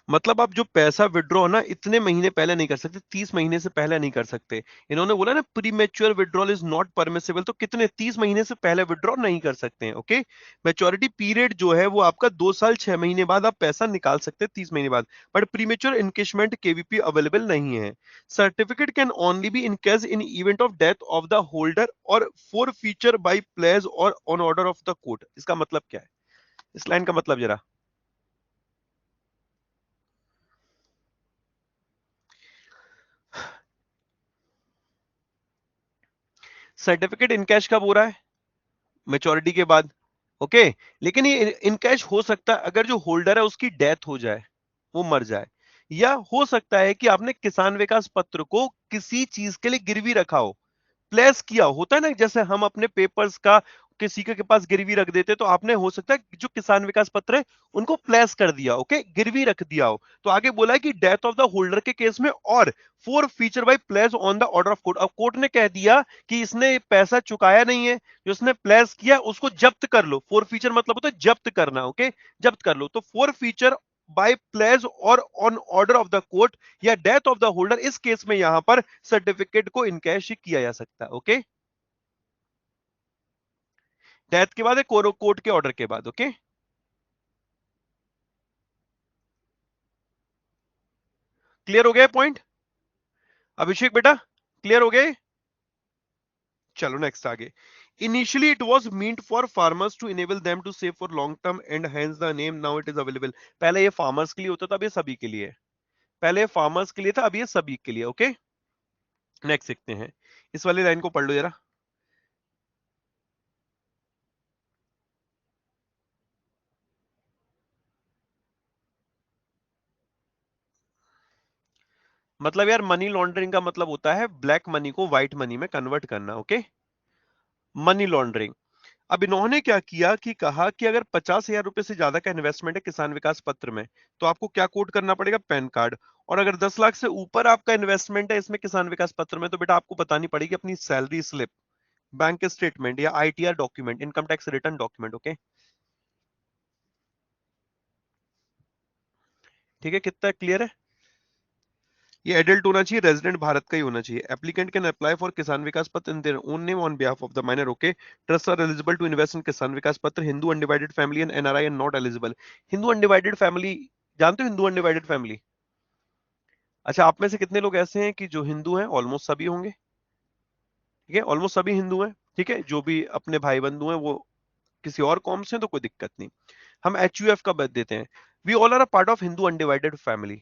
S1: मतलब आप जो पैसा विड्रॉ ना इतने महीने पहले नहीं कर सकते, 30 महीने से पहले नहीं कर सकते। इन्होंने बोला ना pre mature withdrawal is not permissible, तो कितने 30 महीने से पहले विड्रॉ नहीं कर सकते हैं। ओके, मैच्योरिटी पीरियड जो है वो आपका 2 साल 6 महीने बाद आप पैसा निकाल सकते हैं, 30 महीने बाद। But premature encashment KVP available नहीं है। Certificate can only be encash in event of death of the holder और फॉर फीचर बाई प्लेज और on order of the court. इसका मतलब क्या है? इस लाइन का मतलब जरा। सर्टिफिकेट इनकैश कब हो रहा है? मेच्योरिटी के बाद। ओके, लेकिन ये इनकैश हो सकता है अगर जो होल्डर है उसकी डेथ हो जाए, वो मर जाए, या हो सकता है कि आपने किसान विकास पत्र को किसी चीज के लिए गिरवी रखा हो, प्लेस किया होता है ना, जैसे हम अपने पेपर्स का किसी के पास गिरवी रख देते, तो आपने हो सकता है जो किसान विकास पत्र है उनको प्लेस कर दिया, ओके, गिरवी रख दिया हो। तो आगे बोला है कि डेथ ऑफ द होल्डर के केस में, और four feature bye place on the order of court. अब कोर्ट ने कह दिया कि इसने पैसा चुकाया नहीं है, जो उसने प्लेस किया उसको जब्त कर लो। फोर फीचर मतलब होता है जब्त करना, ओके, जब्त कर लो। तो फोर फीचर बाय प्लेस और on order of the court या डेथ ऑफ द होल्डर, इस केस में यहां पर सर्टिफिकेट को इनकैश किया जा सकता है। ओके, डेथ के बाद कोर्ट के ऑर्डर के बाद। ओके, क्लियर हो गया पॉइंट? अभिषेक बेटा, क्लियर हो गए? चलो नेक्स्ट आगे। Initially it was meant for farmers to enable them to save for long term and hence the name now it is available. पहले ये फार्मर्स के लिए होता था, अब ये सभी के लिए है। पहले फार्मर्स के लिए था, अब ये सभी के लिए। ओके, नेक्स्ट देखते हैं। इस वाली लाइन को पढ़ लो जरा। मतलब यार, मनी लॉन्ड्रिंग का मतलब होता है ब्लैक मनी को व्हाइट मनी में कन्वर्ट करना। Okay, money laundering. अब इन्होंने क्या किया कि कहा कि अगर 50,000 रुपए से ज्यादा का इन्वेस्टमेंट है किसान विकास पत्र में, तो आपको क्या कोड करना पड़ेगा? Pan card. और अगर 10 लाख से ऊपर आपका इन्वेस्टमेंट है इसमें किसान विकास पत्र में, तो बेटा आपको बतानी पड़ेगी अपनी सैलरी स्लिप, बैंक स्टेटमेंट या ITR document, income tax return document. Okay, ठीक है, कितना क्लियर है? ये एडल्ट होना चाहिए, रेजिडेंट भारत का ही होना चाहिए। Applicant can apply for Kisan Vikas Patra in their own name on behalf of the minor. Okay, trust are eligible to invest in Kisan Vikas Patra. Hindu undivided family and NRI and not eligible. Hindu undivided family, जानते हो Hindu undivided family? अच्छा, आप में से कितने लोग ऐसे हैं कि जो हिंदू हैं? ऑलमोस्ट सभी होंगे। ठीक है, ऑलमोस्ट सभी हिंदू हैं। ठीक है, जो भी अपने भाई बंधु हैं वो किसी और कौम से हैं तो कोई दिक्कत नहीं। हम एचयूएफ का बद देते हैं। We all are a part of Hindu undivided family.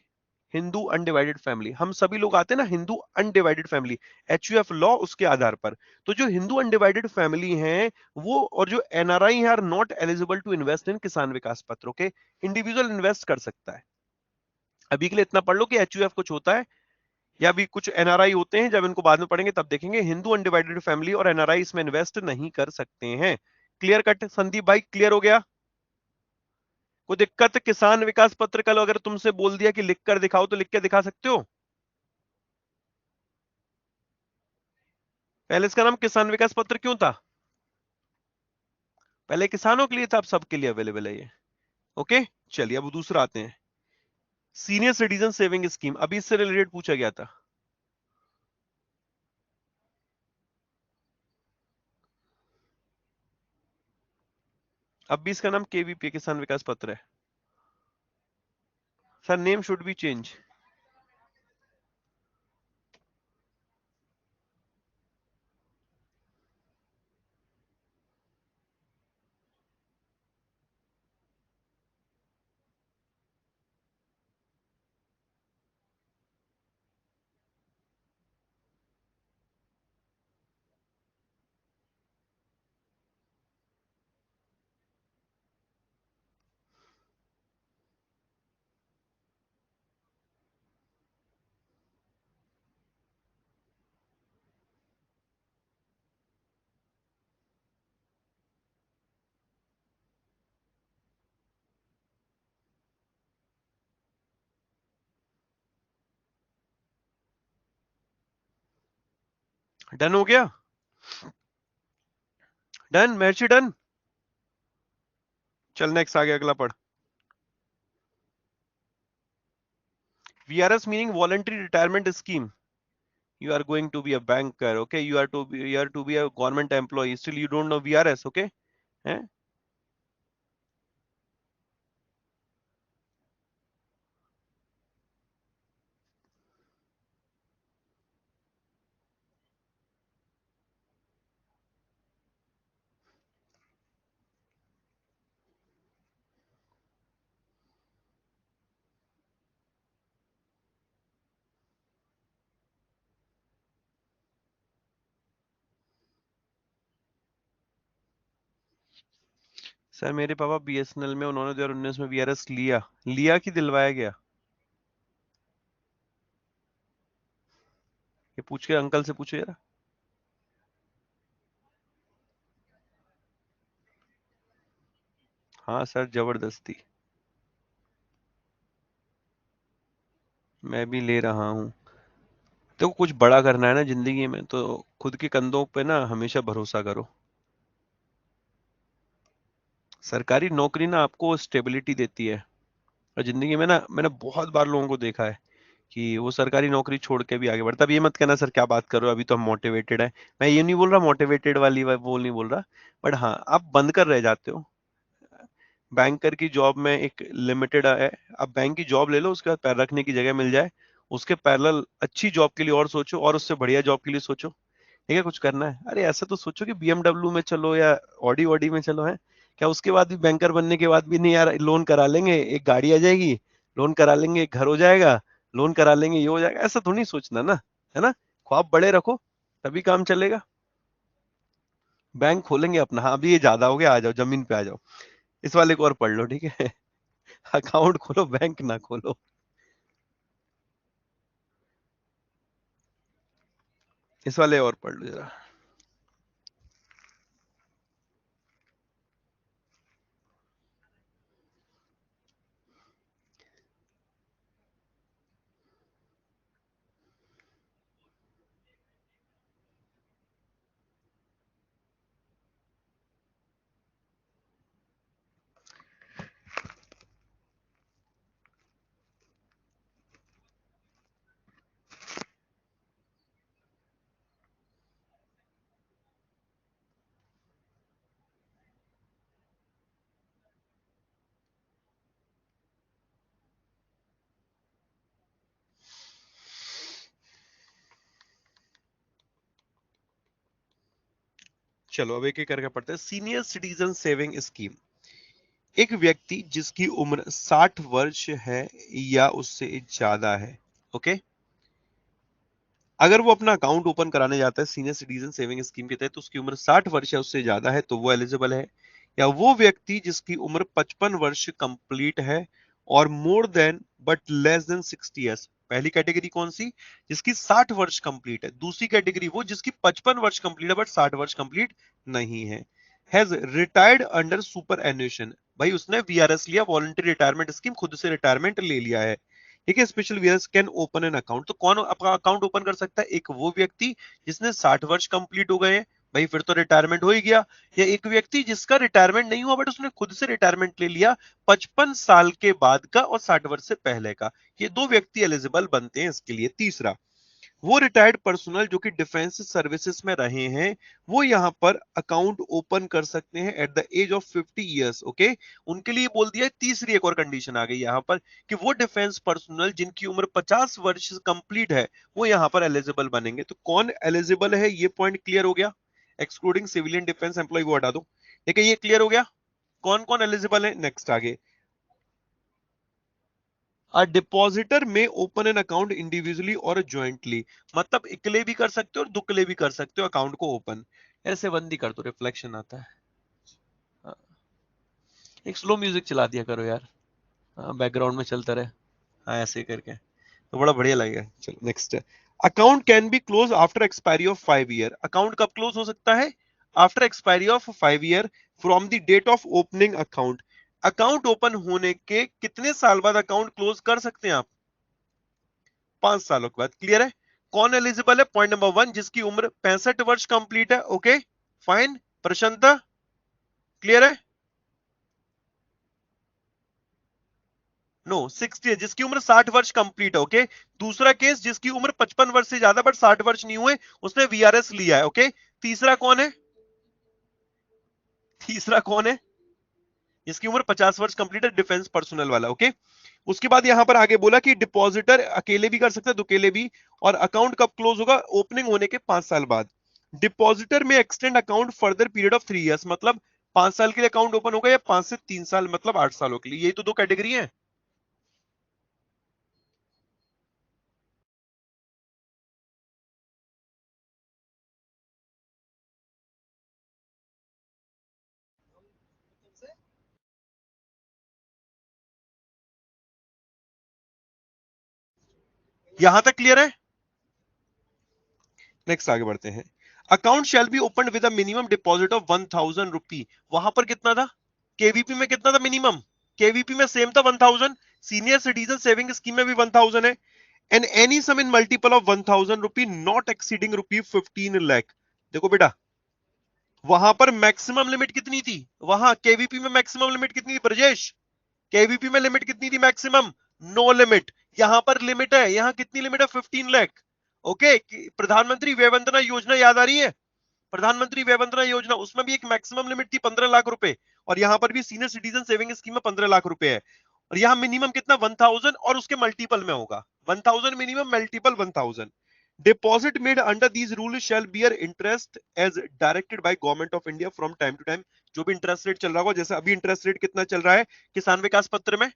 S1: Hindu undivided family, हम सभी लोग आते हैं ना Hindu undivided family, HUF law उसके आधार पर। तो जो हिंदू अनडिवाइडेड फैमिली हैं वो, और जो एनआरआई है, are not eligible to invest in Kisan Vikas पत्रों के। इंडिविजुअल इन्वेस्ट कर सकता है। अभी के लिए इतना पढ़ लो कि एचयूएफ कुछ होता है, या भी कुछ एनआरआई होते हैं, जब इनको बाद में पढ़ेंगे तब देखेंगे। हिंदू अनडिवाइडेड फैमिली और एनआरआई इसमें इन्वेस्ट नहीं कर सकते हैं। क्लियर कट संदीप भाई, क्लियर हो गया? कोई दिक्कत? किसान विकास पत्र कल अगर तुमसे बोल दिया कि लिख कर दिखाओ, तो लिख के दिखा सकते हो? पहले इसका नाम किसान विकास पत्र क्यों था? पहले किसानों के लिए था, अब सबके लिए अवेलेबल है ये। ओके, चलिए अब दूसरा आते हैं। सीनियर सिटीजन सेविंग स्कीम, अभी इससे रिलेटेड पूछा गया था। अब भी इसका नाम केवीपी किसान विकास पत्र है। Sir name should be change. Done हो गया? डन महर्षि, डन। चल नेक्स्ट, आगे अगला पढ़। VRS meaning voluntary retirement scheme. You are going to be a banker, okay? You are to be a government employee. Still you don't know VRS, okay? हैं? Sir मेरे पापा BSNL में, उन्होंने 2019 में VRS लिया। लिया कि दिलवाया गया? ये पूछ के अंकल से पूछो यार। हाँ सर, जबरदस्ती। मैं भी ले रहा हूँ। तो कुछ बड़ा करना है ना जिंदगी में, तो खुद के कंधों पे ना हमेशा भरोसा करो। सरकारी नौकरी ना आपको स्टेबिलिटी देती है। और जिंदगी में ना मैंने बहुत बार लोगों को देखा है कि वो सरकारी नौकरी छोड़ के भी आगे बढ़ता। अब ये मत कहना सर क्या बात कर रहे हो, अभी तो हम मोटिवेटेड है। मैं ये नहीं बोल रहा, मोटिवेटेड वाली वो नहीं बोल रहा। बट हाँ, आप बंद कर रह जाते हो। बैंकर की जॉब में एक लिमिटेड है। आप बैंक की जॉब ले लो, उसके बाद पैर रखने की जगह मिल जाए, उसके पैरेलल अच्छी जॉब के लिए और सोचो, और उससे बढ़िया जॉब के लिए सोचो। ठीक है, कुछ करना है, अरे ऐसा तो सोचो कि BMW में चलो या ऑडी ऑडी में चलो। है क्या उसके बाद भी, बैंकर बनने के बाद भी नहीं यार, लोन करा लेंगे एक गाड़ी आ जाएगी, लोन करा लेंगे एक घर हो जाएगा, लोन करा लेंगे ये हो जाएगा, ऐसा थोड़ी सोचना ना। है ना? ख्वाब बड़े रखो, तभी काम चलेगा। बैंक खोलेंगे अपना। हाँ अभी ये ज्यादा हो गया, आ जाओ जमीन पे आ जाओ। इस वाले को और पढ़ लो, ठीक है? अकाउंट खोलो, बैंक ना खोलो। इस वाले और पढ़ लो जरा। चलो अब एक एक करके पढ़ते हैं। Senior citizen saving scheme. एक व्यक्ति जिसकी उम्र 60 वर्ष है या उससे ज्यादा है, ओके, अगर वो अपना अकाउंट ओपन कराने जाता है सीनियर सिटीजन सेविंग स्कीम के तहत, तो उसकी उम्र 60 वर्ष या उससे ज्यादा है तो वो एलिजिबल है। या वो व्यक्ति जिसकी उम्र 55 वर्ष कंप्लीट है और more then but less than 60 years. पहली कैटेगरी कौन सी? जिसकी 60 वर्ष कंप्लीट है। दूसरी कैटेगरी वो जिसकी 55 वर्ष कंप्लीट है बट 60 वर्ष कंप्लीट नहीं है। Has retired under superannuation. भाई उसने VRS लिया, वॉलंटरी रिटायरमेंट स्कीम, खुद से रिटायरमेंट ले लिया है। ठीक है, special वीयर्स can open an account. तो कौन अपना अकाउंट ओपन कर सकता है? एक वो व्यक्ति जिसने 60 वर्ष कंप्लीट हो गए हैं, भाई फिर तो रिटायरमेंट हो ही गया। या एक व्यक्ति जिसका रिटायरमेंट नहीं हुआ बट उसने खुद से रिटायरमेंट ले लिया 55 साल के बाद का और 60 वर्ष से पहले का। ये दो व्यक्ति एलिजिबल बनते हैं इसके लिए। तीसरा, वो रिटायर्ड पर्सनल जो कि डिफेंस सर्विसेज में रहे हैं, वो यहां पर अकाउंट ओपन कर सकते हैं at the age of 50 years, okay. उनके लिए बोल दिया। तीसरी एक और कंडीशन आ गई यहां पर कि वो डिफेंस पर्सनल जिनकी उम्र 50 वर्ष कंप्लीट है, वो यहां पर एलिजिबल बनेंगे। तो कौन एलिजिबल है, ये पॉइंट क्लियर हो गया। एक्सक्लूडिंग सिविलियन डिफेंस एम्प्लॉय वो हटा दो। ठीक है, ये क्लियर हो गया कौन कौन एलिजिबल है। नेक्स्ट आगे, अ डिपॉजिटर में ओपन एन अकाउंट इंडिविजुअली और ज्वाइंटली। मतलब इकले भी कर सकते हो और दुकले भी कर सकते हो अकाउंट को ओपन। ऐसे बंदी कर दो, रिफ्लेक्शन आता है। हाँ, एक स्लो म्यूजिक चला दिया करो यार, बैकग्राउंड में चलता रहे। हाँ ऐसे करके तो बड़ा बढ़िया लगेगा। चलो next, account can be close after expiry of 5 year. Account कब क्लोज हो सकता है? After expiry of 5 year from the date of opening account. Account open होने के कितने साल बाद अकाउंट क्लोज कर सकते हैं आप? 5 सालों के बाद। क्लियर है? कौन एलिजिबल है? पॉइंट नंबर 1, जिसकी उम्र 65 वर्ष कंप्लीट है। Okay fine. प्रशांत क्लियर है? नो 60 है, जिसकी उम्र 60 वर्ष कंप्लीट है। ओके दूसरा केस, जिसकी उम्र 55 वर्ष से ज्यादा बट 60 वर्ष नहीं हुए, उसने वीआरएस लिया है। ओके तीसरा कौन है? तीसरा कौन है? जिसकी उम्र 50 वर्ष कंप्लीट है, डिफेंस पर्सनल वाला। ओके उसके बाद यहां पर आगे बोला कि डिपॉजिटर अकेले भी कर सकता है, दुकेले भी, और अकाउंट कब क्लोज होगा? ओपनिंग होने के 5 साल बाद। डिपॉजिटर में extend account further period of 3 years, मतलब 5 साल के लिए अकाउंट ओपन होगा या 5 से 3 साल मतलब 8 सालों के लिए। यही तो दो कैटेगरी है। यहां तक क्लियर है? नेक्स्ट आगे बढ़ते हैं। Account shall be open with a minimum deposit of 1000 रुपी। वहां पर कितना था? केवीपी में कितना था मिनिमम? केवीपी में सेम था 1000। सीनियर सिटीजन सेविंग स्कीम में भी 1000 है। And any sum in multiple of 1000 rupee not exceeding rupee 15 lakh. देखो बेटा, वहां पर मैक्सिमम लिमिट कितनी थी? वहां केवीपी में मैक्सिमम लिमिट कितनी थी ब्रजेश? केवीपी में लिमिट कितनी थी मैक्सिमम? No limit. यहां पर लिमिट है, यहां कितनी लिमिट है? 15 लाख। ओके प्रधानमंत्री व्यय वंदना योजना याद आ रही है? प्रधानमंत्री व्यय वंदना योजना, उसमें भी एक मैक्सिमम लिमिट थी 15 लाख रुपए, और यहां पर भी सीनियर सिटीजन सेविंग स्कीम में 15 लाख रुपए है। और यहां मिनिमम कितना? 1000, और उसके मल्टीपल में होगा 1000 minimum, multiple 1000। Deposit made under these rule shall bear interest as directed by government of India from time to time. जो भी इंटरेस्ट रेट चल रहा होगा, जैसे अभी इंटरेस्ट रेट कितना चल रहा है किसान विकास पत्र में?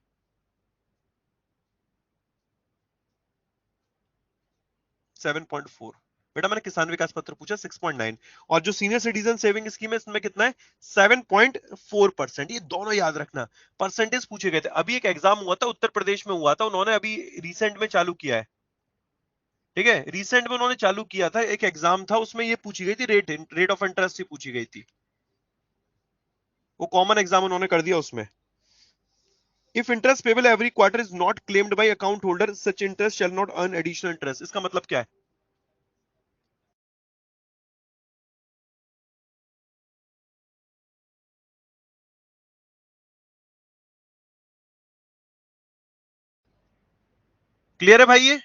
S1: 7.4। बेटा मैंने किसान विकास पत्र पूछा 6.9। और जो सीनियर सिटीजन सेविंग स्कीम है इसमें कितना है? 7.4%। ये दोनों याद रखना, परसेंटेज पूछे गए थे। अभी एक एग्जाम हुआ था उत्तर प्रदेश में हुआ था, उन्होंने अभी रिसेंट में चालू किया है। ठीक है रिसेंट में उन्होंने चालू किया था, एक एग्जाम था उसमें ये पूछी गई थी, रेट ऑफ इंटरेस्ट ही पूछी गई थी। वो कॉमन एग्जाम उन्होंने कर दिया उसमें। If interest payable every quarter is not claimed by account holder, such interest shall not earn additional interest. इसका मतलब क्या है? क्लियर है भाई ये?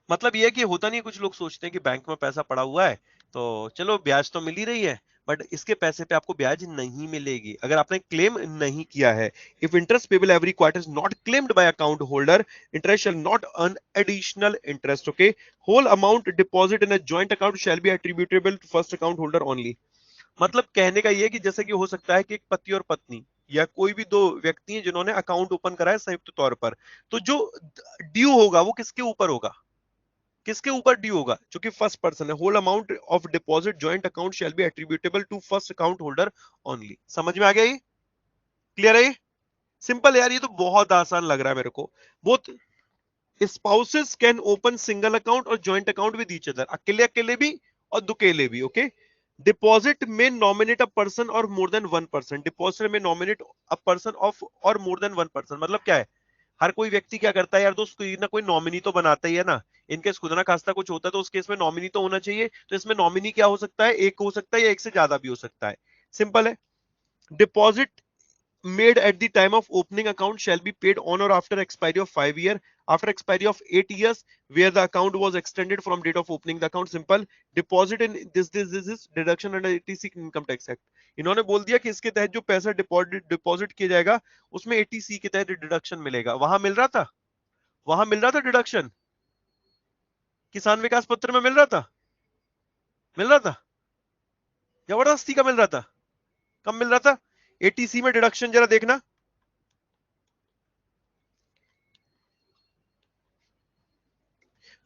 S1: मतलब ये है कि होता नहीं, कुछ लोग सोचते हैं कि बैंक में पैसा पड़ा हुआ है तो चलो ब्याज तो मिल ही रही है, बट इसके पैसे पे आपको ब्याज नहीं मिलेगी अगर आपने क्लेम नहीं किया है। If interest payable every quarter is not claimed by account holder, interest shall not earn additional interest. Okay whole amount deposit in a joint account shall be attributable to first account holder only. मतलब कहने का ये है कि जैसे कि हो सकता है कि एक पति और पत्नी या कोई भी दो व्यक्ति हैं जिन्होंने अकाउंट ओपन करा है संयुक्त तौर पर, तो जो ड्यू होगा वो किसके ऊपर होगा? किसके ऊपर ड्यू होगा? जो कि फर्स्ट पर्सन है। Whole amount of deposit joint account shall be attributable to first account holder only. समझ में आ गया ये? क्लियर है ये? सिंपल यार, ये तो बहुत आसान लग रहा है मेरे को। Both spouses can open single account और joint account with each other, अकेले अकेले भी और दुकेले भी। ओके डिपॉजिट में nominate a person or more than one person. Deposit में nominate a person of or more than one person मतलब क्या है? हर कोई व्यक्ति क्या करता है यार दोस्त, कोई ना कोई नॉमिनी तो बनाता ही है ना। इनकेस खुदा ना खास्ता कुछ होता है तो उस केस में नॉमिनी तो होना चाहिए। तो इसमें नॉमिनी क्या हो सकता है? एक हो सकता है या एक से ज्यादा भी हो सकता है। सिंपल है। Deposit made at the time of opening account shall be paid on or after expiry of 5 year, after expiry of 8 years where the account was extended from date of opening the account। simple deposit in this is deduction under 80C income tax act। इन्होंने बोल दिया कि इसके तहत जो पैसा deposit किया जाएगा उसमें 80C के तहत डिडक्शन मिलेगा। वहां मिल रहा था, वहां मिल रहा था डिडक्शन, किसान विकास पत्र में मिल रहा था, मिल रहा था, जबरदस्ती का मिल रहा था। कब मिल रहा था? 80C में डिडक्शन जरा देखना।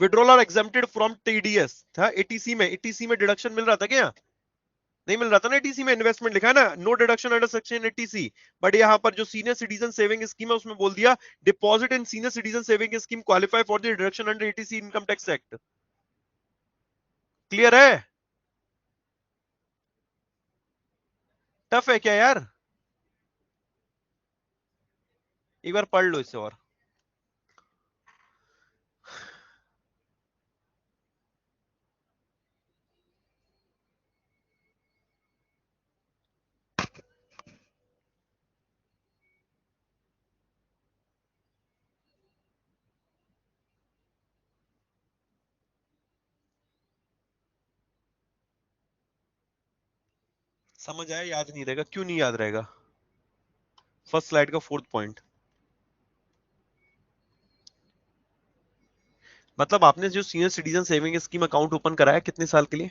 S1: Withdrawal are exempted from TDS था 80C में। 80C में डिडक्शन मिल रहा था क्या? नहीं मिल रहा था ना। 80C में इन्वेस्टमेंट लिखा है ना, no deduction under section 80C। But यहाँ पर जो सीनियर सिटीजन सेविंग स्कीम है उसमें बोल दिया deposit in senior citizen saving scheme qualify for the deduction under 80C income tax act. Clear है? टफ है क्या यार? एक बार पढ़ लो इसे और। समझ आया, याद नहीं रहेगा, क्यों नहीं याद रहेगा? फर्स्ट स्लाइड का फोर्थ पॉइंट, मतलब आपने जो senior citizen saving scheme account open कराया कितने साल के लिए?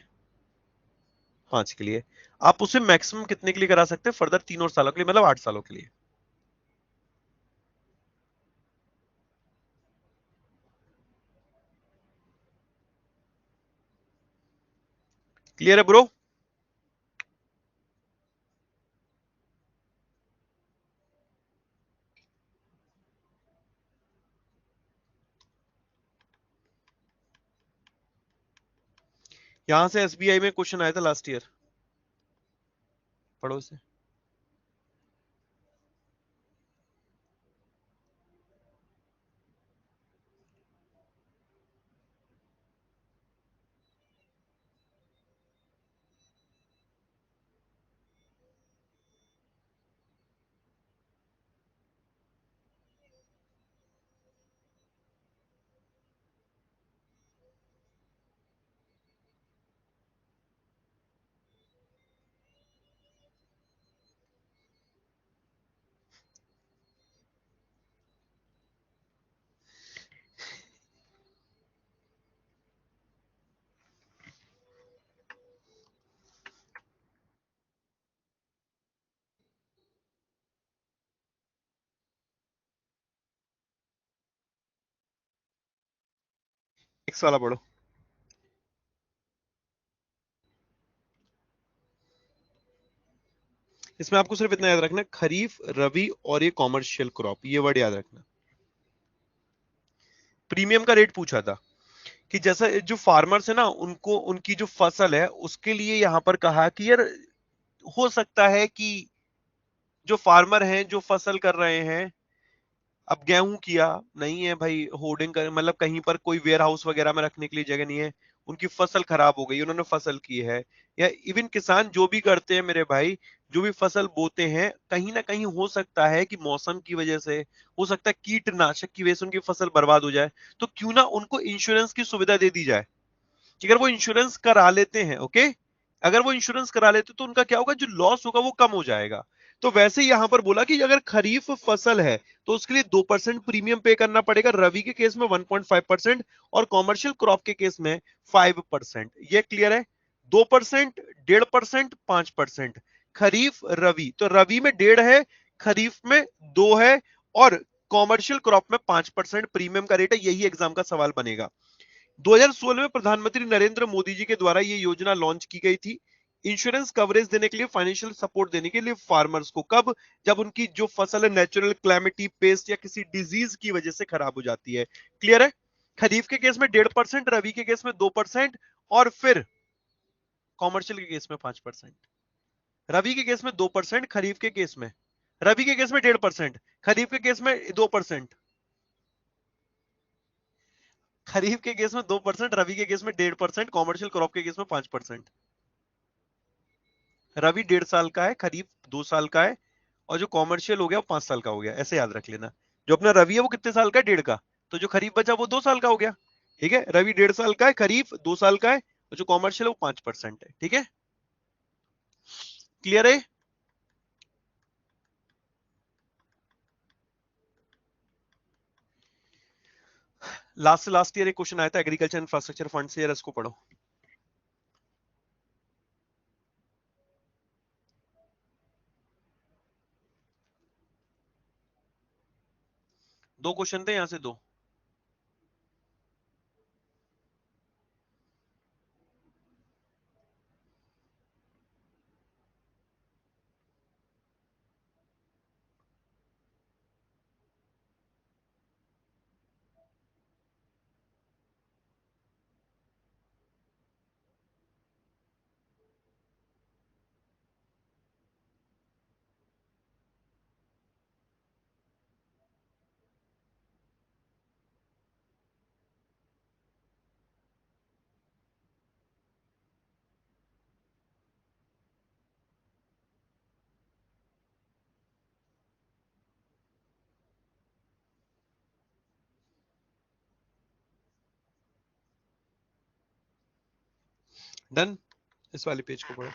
S1: 5 के लिए। आप उसे मैक्सिमम कितने के लिए करा सकते हैं? फर्दर 3 और सालों के लिए, मतलब 8 सालों के लिए। क्लियर है ब्रो? यहां से एसबीआई में क्वेश्चन आया था लास्ट ईयर, पढ़ो इसे। नेक्स्ट वाला पढ़ो। इसमें आपको सिर्फ इतना याद रखना, खरीफ, रबी और ये कॉमर्शियल क्रॉप, ये वर्ड याद रखना। प्रीमियम का रेट पूछा था कि जैसा जो फार्मर्स है ना, उनको उनकी जो फसल है उसके लिए यहाँ पर कहा कि यार हो सकता है कि जो फार्मर हैं जो फसल कर रहे हैं, अब गेहूं किया, नहीं है भाई होर्डिंग कर, मतलब कहीं पर कोई वेयर हाउस वगैरह में रखने के लिए जगह नहीं है, उनकी फसल खराब हो गई, उन्होंने फसल की है, या इवन किसान जो भी करते हैं मेरे भाई, जो भी फसल बोते हैं, कहीं ना कहीं हो सकता है कि मौसम की वजह से, हो सकता है कीटनाशक की वजह से उनकी फसल बर्बाद हो जाए, तो क्यों ना उनको इंश्योरेंस की सुविधा दे दी जाए कि अगर वो इंश्योरेंस करा लेते हैं, ओके, अगर वो इंश्योरेंस करा लेते तो उनका क्या होगा, जो लॉस होगा वो कम हो जाएगा। तो वैसे ही यहां पर बोला कि अगर खरीफ फसल है तो उसके लिए 2% प्रीमियम पे करना पड़ेगा, रवि के केस में 1.5% और कॉमर्शियल क्रॉप के केस में 5%। ये क्लियर है? 2%, 1.5%, 5%। खरीफ रवि, तो रवि में 1.5 है, खरीफ में 2 है, और कॉमर्शियल क्रॉप में 5% प्रीमियम का रेट है। यही एग्जाम का सवाल बनेगा। 2016 में प्रधानमंत्री नरेंद्र मोदी जी के द्वारा ये योजना लॉन्च की गई थी, इंश्योरेंस कवरेज देने के लिए, फाइनेंशियल सपोर्ट देने के लिए फार्मर्स को। कब? जब उनकी जो फसल है नेचुरल क्लैमिटी, पेस्ट या किसी डिजीज की वजह से खराब हो जाती है। क्लियर है? खरीफ के केस में 1.5%, रबी के केस में 2%, और फिर कॉमर्शियल के केस में 5%। रबी के केस में 2%, खरीफ के केस में, रबी के केस में 1.5%, खरीफ के केस में 2%, खरीफ के केस में 2%, रबी के केस में 1.5%, कॉमर्शियल क्रॉप के केस में 5%। रवि 1.5 साल का है, खरीफ 2 साल का है, और जो कॉमर्शियल हो गया वो 5 साल का हो गया, ऐसे याद रख लेना। जो अपना रवि है वो कितने साल का है? 1.5 का। तो जो खरीफ बचा वो 2 साल का हो गया। ठीक है, रवि 1.5 साल का है, खरीफ 2 साल का है, और जो कॉमर्शियल है वो 5% है। ठीक है, क्लियर है? लास्ट से लास्ट ईयर एक क्वेश्चन आया था एग्रीकल्चर इंफ्रास्ट्रक्चर फंड से, यार इसको पढ़ो। 2 क्वेश्चन थे यहां से, 2। डन, इस वाले पेज को पढ़ो।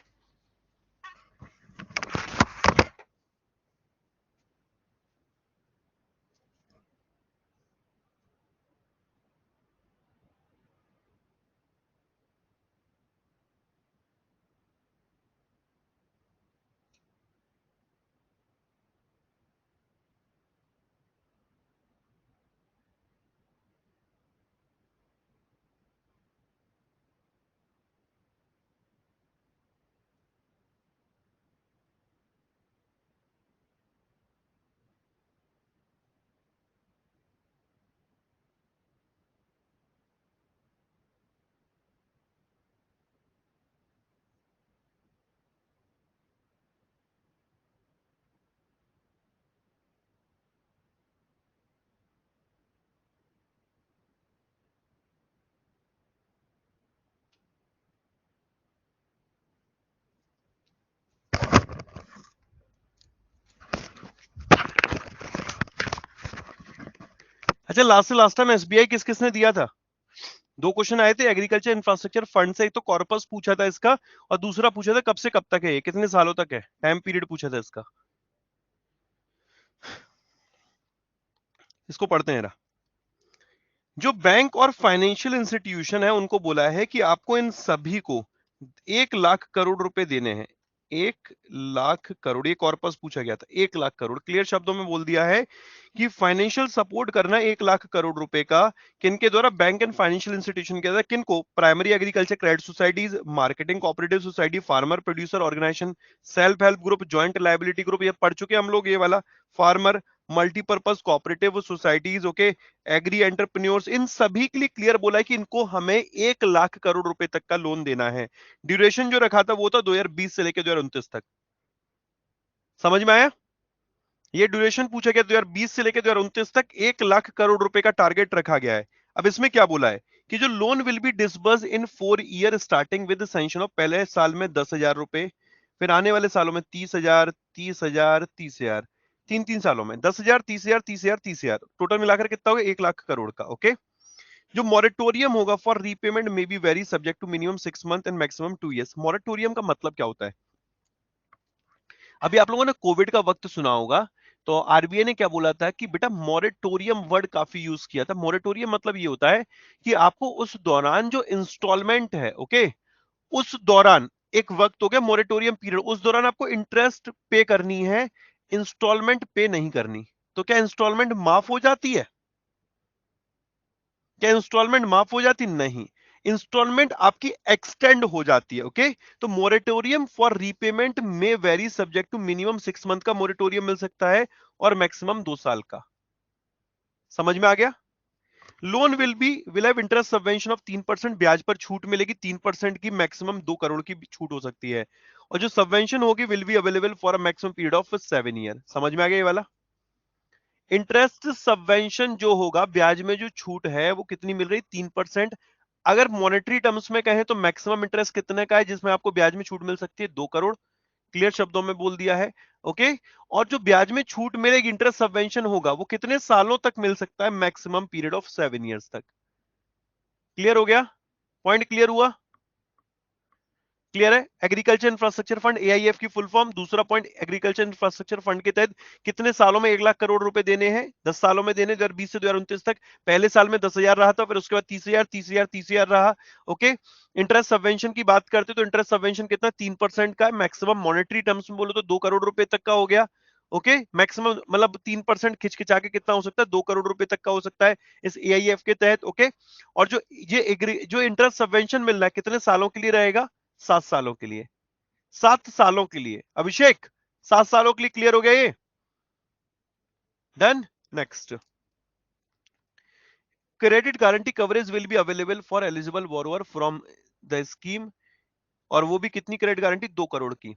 S1: अच्छा, लास्ट से लास्ट टाइम एसबीआई किस किसने दिया था? दो क्वेश्चन आए थे एग्रीकल्चर इंफ्रास्ट्रक्चर फंड से, एक तो कॉर्पस पूछा था इसका, और दूसरा पूछा था कब से कब तक है ये, कितने सालों तक है, टाइम पीरियड पूछा था इसका। इसको पढ़ते हैं। जो बैंक और फाइनेंशियल इंस्टीट्यूशन है उनको बोला है कि आपको इन सभी को 1 लाख करोड़ रुपए देने हैं। 1 लाख करोड़, ये कॉर्पस पूछा गया था। 1 लाख करोड़ क्लियर शब्दों में बोल दिया है कि फाइनेंशियल सपोर्ट करना 1 लाख करोड़ रुपए का, किनके द्वारा? बैंक एंड फाइनेंशियल इंस्टीट्यूशन के द्वारा। किनको? Primary agriculture credit societies, marketing cooperative society, farmer producer organisation, self help group, joint liability group, ये पढ़ चुके हम लोग ये वाला। Farmer multipurpose cooperative societies, okay, agri entrepreneurs, इन सभी के लिए क्लियर बोला है कि इनको हमें 1 लाख करोड़ रुपए तक का लोन देना है। ड्यूरेशन जो रखा था वो था 2020 से लेकर 2029 तक। समझ में आया? ये ड्यूरेशन पूछा गया 2020 से लेकर 2029 तक, 1 लाख करोड़ रुपए का टारगेट रखा गया है। अब इसमें क्या बोला है कि जो loan will be disburse in 4 year starting with sanction of, पहले साल में 10,000 रुपए, फिर आने वाले सालों में 30,000, 30,000, 30,000, तीन तीन सालों में 10,000, 30,000, 30,000, 30,000, टोटल मिलाकर कितना होगा? 1 लाख करोड़ का। ओके। जो मॉरेटोरियम होगा for repayment may be vary subject to minimum 6 month and maximum 2 years. Moratorium का मतलब क्या होता है? अभी आप लोगों ने कोविड का वक्त सुना होगा, तो आरबीआई ने क्या बोला था कि बेटा मॉरेटोरियम वर्ड काफी यूज किया था। मॉरेटोरियम मतलब ये होता है कि आपको उस दौरान जो इंस्टॉलमेंट है, ओके, उस दौरान एक वक्त हो गया मॉरेटोरियम पीरियड, उस दौरान आपको इंटरेस्ट पे करनी है, इंस्टॉलमेंट पे नहीं करनी। तो क्या इंस्टॉलमेंट माफ हो जाती है? क्या इंस्टॉलमेंट माफ हो जाती? नहीं, इंस्टॉलमेंट आपकी एक्सटेंड हो जाती है। ओके। तो moratorium for repayment may vary subject to minimum 6 month का मोरेटोरियम मिल सकता है और मैक्सिमम 2 साल का। समझ में आ गया? Loan will have interest subvention of 3%, ब्याज पर छूट मिलेगी 3% की, मैक्सिमम 2 करोड़ की छूट हो सकती है। और जो सबवेंशन होगी will be available for a maximum period of 7 year. समझ में आ गया ये वाला? इंटरेस्ट सबवेंशन जो होगा, ब्याज में जो छूट है वो कितनी मिल रही? 3%। अगर मॉनेटरी टर्म्स में कहें तो मैक्सिमम इंटरेस्ट कितने का है जिसमें आपको ब्याज में छूट मिल सकती है? 2 करोड़। क्लियर शब्दों में बोल दिया है। ओके। और जो ब्याज में छूट मिलेगी, इंटरेस्ट सबवेंशन होगा, वो कितने सालों तक मिल सकता है? मैक्सिमम पीरियड ऑफ 7 ईयर्स तक। क्लियर हो गया? पॉइंट क्लियर हुआ? क्लियर है? एग्रीकल्चर इंफ्रास्ट्रक्चर फंड, एआईएफ की फुल फॉर्म। दूसरा पॉइंट, एग्रीकल्चर इंफ्रास्ट्रक्चर फंड के तहत कितने सालों में 1 लाख करोड़ रुपए देने हैं? 10 सालों में देने, 2020 से 2029 तक। पहले साल में 10,000 रहा था, फिर उसके बाद 30,000, 30,000, 30,000 रहा। ओके। इंटरेस्ट सबवेंशन की बात करते तो इंटरेस्ट सबवेंशन कितना? 3% का है। मैक्सिमम मॉनेटरी टर्म्स में बोलो तो 2 करोड़ रुपए तक का हो गया। ओके। मैक्सिमम मतलब 3% खिंचखिचा के कितना हो सकता है? 2 करोड़ रुपए तक का हो सकता है इस एआईएफ के तहत। ओके। और जो इंटरेस्ट सबवेंशन मिल रहा है कितने सालों के लिए रहेगा? 7 सालों के लिए। 7 सालों के लिए। अभिषेक, 7 सालों के लिए क्लियर हो गया ये? Done. Next, credit guarantee coverage will be available for eligible borrower from the scheme. और वो भी कितनी क्रेडिट गारंटी? 2 करोड़ की।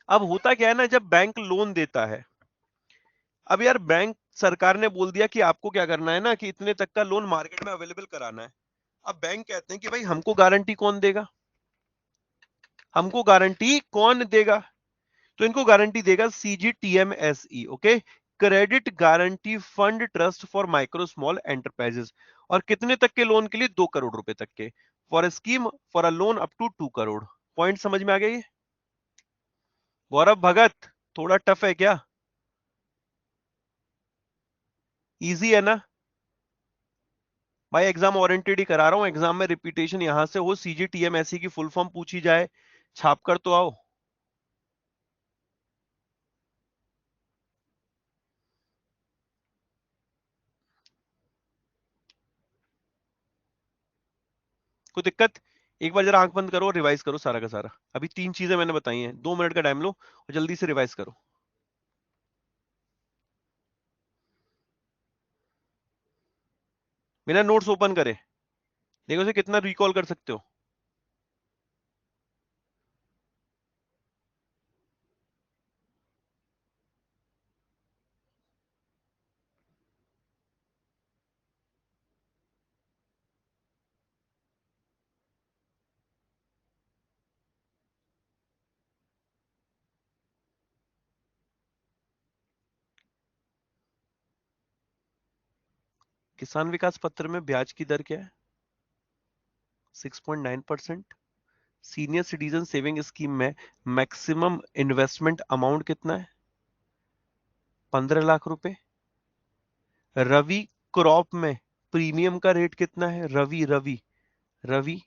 S1: अब होता क्या है ना, जब बैंक लोन देता है, अब यार बैंक, सरकार ने बोल दिया कि आपको क्या करना है ना कि इतने तक का लोन मार्केट में अवेलेबल कराना है। अब बैंक कहते हैं कि भाई हमको गारंटी कौन देगा? हमको गारंटी कौन देगा? तो इनको गारंटी देगा CGTMSE. Okay. Credit guarantee fund trust for micro small enterprises. और कितने तक के लोन के लिए? 2 करोड़ रुपए तक के, for scheme for a loan up to 2 crore. Point समझ में आ गया ये? गौरव भगत, थोड़ा टफ है क्या? इजी है ना? भाई एग्जाम ओरिएंटेड ही करा रहा हूं, एग्जाम में रिपीटेशन यहां से हो, सीजीटीएमएसई की फुल फॉर्म पूछी जाए, छाप कर तो आओ। कोई दिक्कत? एक बार जरा आंख बंद करो और रिवाइज करो सारा का सारा। अभी 3 चीजें मैंने बताई हैं, 2 मिनट का टाइम लो और जल्दी से रिवाइज करो। बिना नोट्स ओपन करे देखो उसे कितना रिकॉल कर सकते हो। किसान विकास पत्र में ब्याज की दर क्या है? 6.9%। सीनियर सिटीजन सेविंग स्कीम में मैक्सिमम इन्वेस्टमेंट अमाउंट कितना है? 15 लाख रुपए। रवि क्रॉप में प्रीमियम का रेट कितना है? Rabi rabi rabi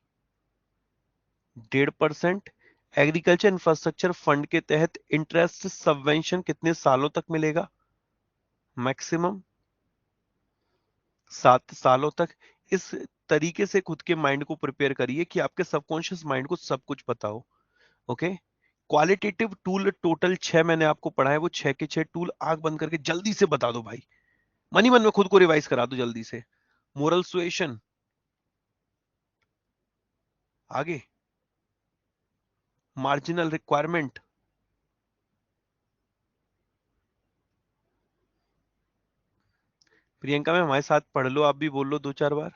S1: 1.5%। Agriculture infrastructure fund के तहत इंटरेस्ट सबवेंशन कितने सालों तक मिलेगा? मैक्सिमम 7 सालों तक। इस तरीके से खुद के माइंड को प्रिपेयर करिए कि आपके सबकॉन्शियस माइंड को सब कुछ पता हो। ओके। क्वालिटेटिव टूल टोटल 6 मैंने आपको पढ़ाए, वो 6 के 6 टूल आंख बंद करके जल्दी से बता दो भाई, मनी मन में खुद को रिवाइज करा दो जल्दी से। मोरल सुएशन, आगे मार्जिनल रिक्वायरमेंट, प्रियंका में हमारे साथ पढ़ लो, आप भी बोल लो 2-4 बार।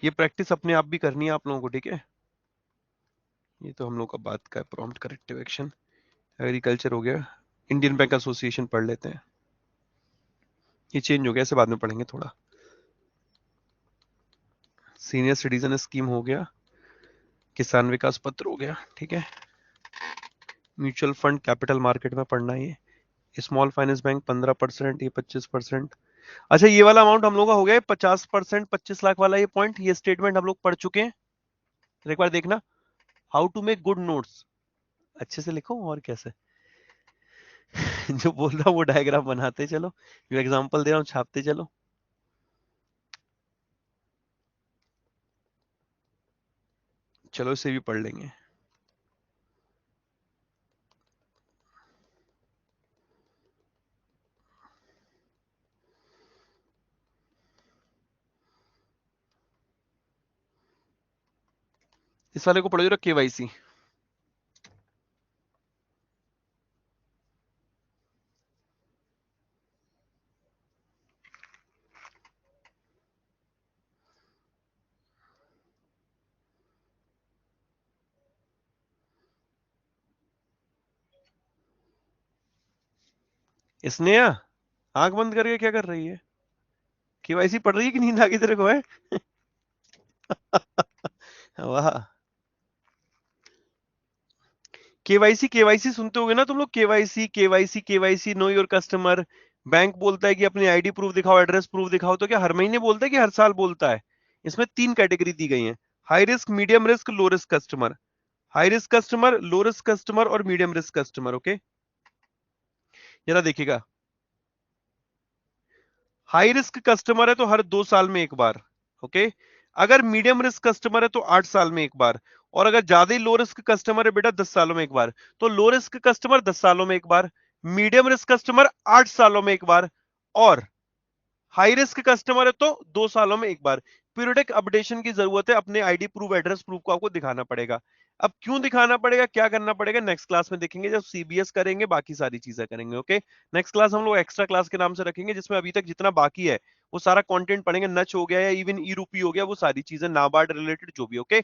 S1: ये प्रैक्टिस अपने आप भी करनी है आप लोगों को, ठीक है? ये तो हम लोग का बात का प्रॉम्प्ट करेक्टिव एक्शन, एग्रीकल्चर हो गया। इंडियन बैंक एसोसिएशन पढ़ लेते हैं, ये चेंज हो गया, इसे बाद में पढ़ेंगे थोड़ा। सीनियर सिटीजन स्कीम हो गया, किसान विकास पत्र हो गया, ठीक है। म्यूचुअल फंड कैपिटल मार्केट में पढ़ना है ये। स्मॉल फाइनेंस बैंक 15%, ये 25%। अच्छा, ये वाला अमाउंट हम लोग का हो गया 50%, 25 लाख वाला ये पॉइंट, ये स्टेटमेंट हम लोग पढ़ चुके हैं। एक बार देखना, how to make good notes, अच्छे से लिखो और कैसे। जो बोल रहा हूँ वो डायग्राम बनाते चलो, जो एग्जांपल दे रहा हूँ छापते चलो। चलो इसे भी पढ़ लेंगे। इस वाले को पढ़ो जरा, केवाईसी। इसने आंख बंद करके क्या कर रही है? केवाईसी पढ़ रही है कि नींद आ गई तेरे को है? वाह। केवाईसी केवाईसी सुनते होगे ना तुम लोग, KYC KYC KYC, know your customer. Bank बोलता है कि अपनी आईडी प्रूफ दिखाओ, एड्रेस प्रूफ दिखाओ, तो क्या हर महीने बोलता है कि हर साल बोलता है? इसमें 3 कैटेगरी दी गई है, high risk, medium risk, low risk customer. High risk customer, low risk customer और मीडियम रिस्क कस्टमर। ओके, जरा देखिएगा। हाई रिस्क कस्टमर है तो हर 2 साल में एक बार। ओके। अगर मीडियम रिस्क कस्टमर है तो 8 साल में एक बार। और अगर ज्यादा ही लो रिस्क कस्टमर है बेटा, 10 सालों में एक बार। तो लो रिस्क कस्टमर 10 सालों में एक बार, मीडियम रिस्क कस्टमर 8 सालों में एक बार, और हाई रिस्क कस्टमर है तो 2 सालों में एक बार। पीरियोडिक अपडेशन की जरूरत है, अपने आईडी प्रूफ, एड्रेस प्रूफ को आपको दिखाना पड़ेगा। अब क्यों दिखाना पड़ेगा, क्या करना पड़ेगा, नेक्स्ट क्लास में देखेंगे, जब सीबीएस करेंगे बाकी सारी चीजें करेंगे। ओके। नेक्स्ट क्लास हम लोग एक्स्ट्रा क्लास के नाम से रखेंगे, जिसमें अभी तक जितना बाकी है वो सारा कंटेंट पढ़ेंगे। नच हो गया या इवन ई रूपी हो गया, वो सारी चीजें नाबार्ड रिलेटेड जो भी। ओके,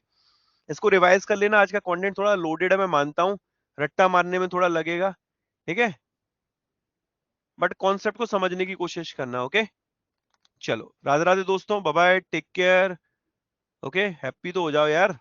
S1: इसको रिवाइज कर लेना। आज का कंटेंट थोड़ा लोडेड है, मैं मानता हूँ, रट्टा मारने में थोड़ा लगेगा, ठीक है, बट कॉन्सेप्ट को समझने की कोशिश करना। ओके, चलो राधे राधे दोस्तों, bye bye, take care. Okay, happy तो हो जाओ यार।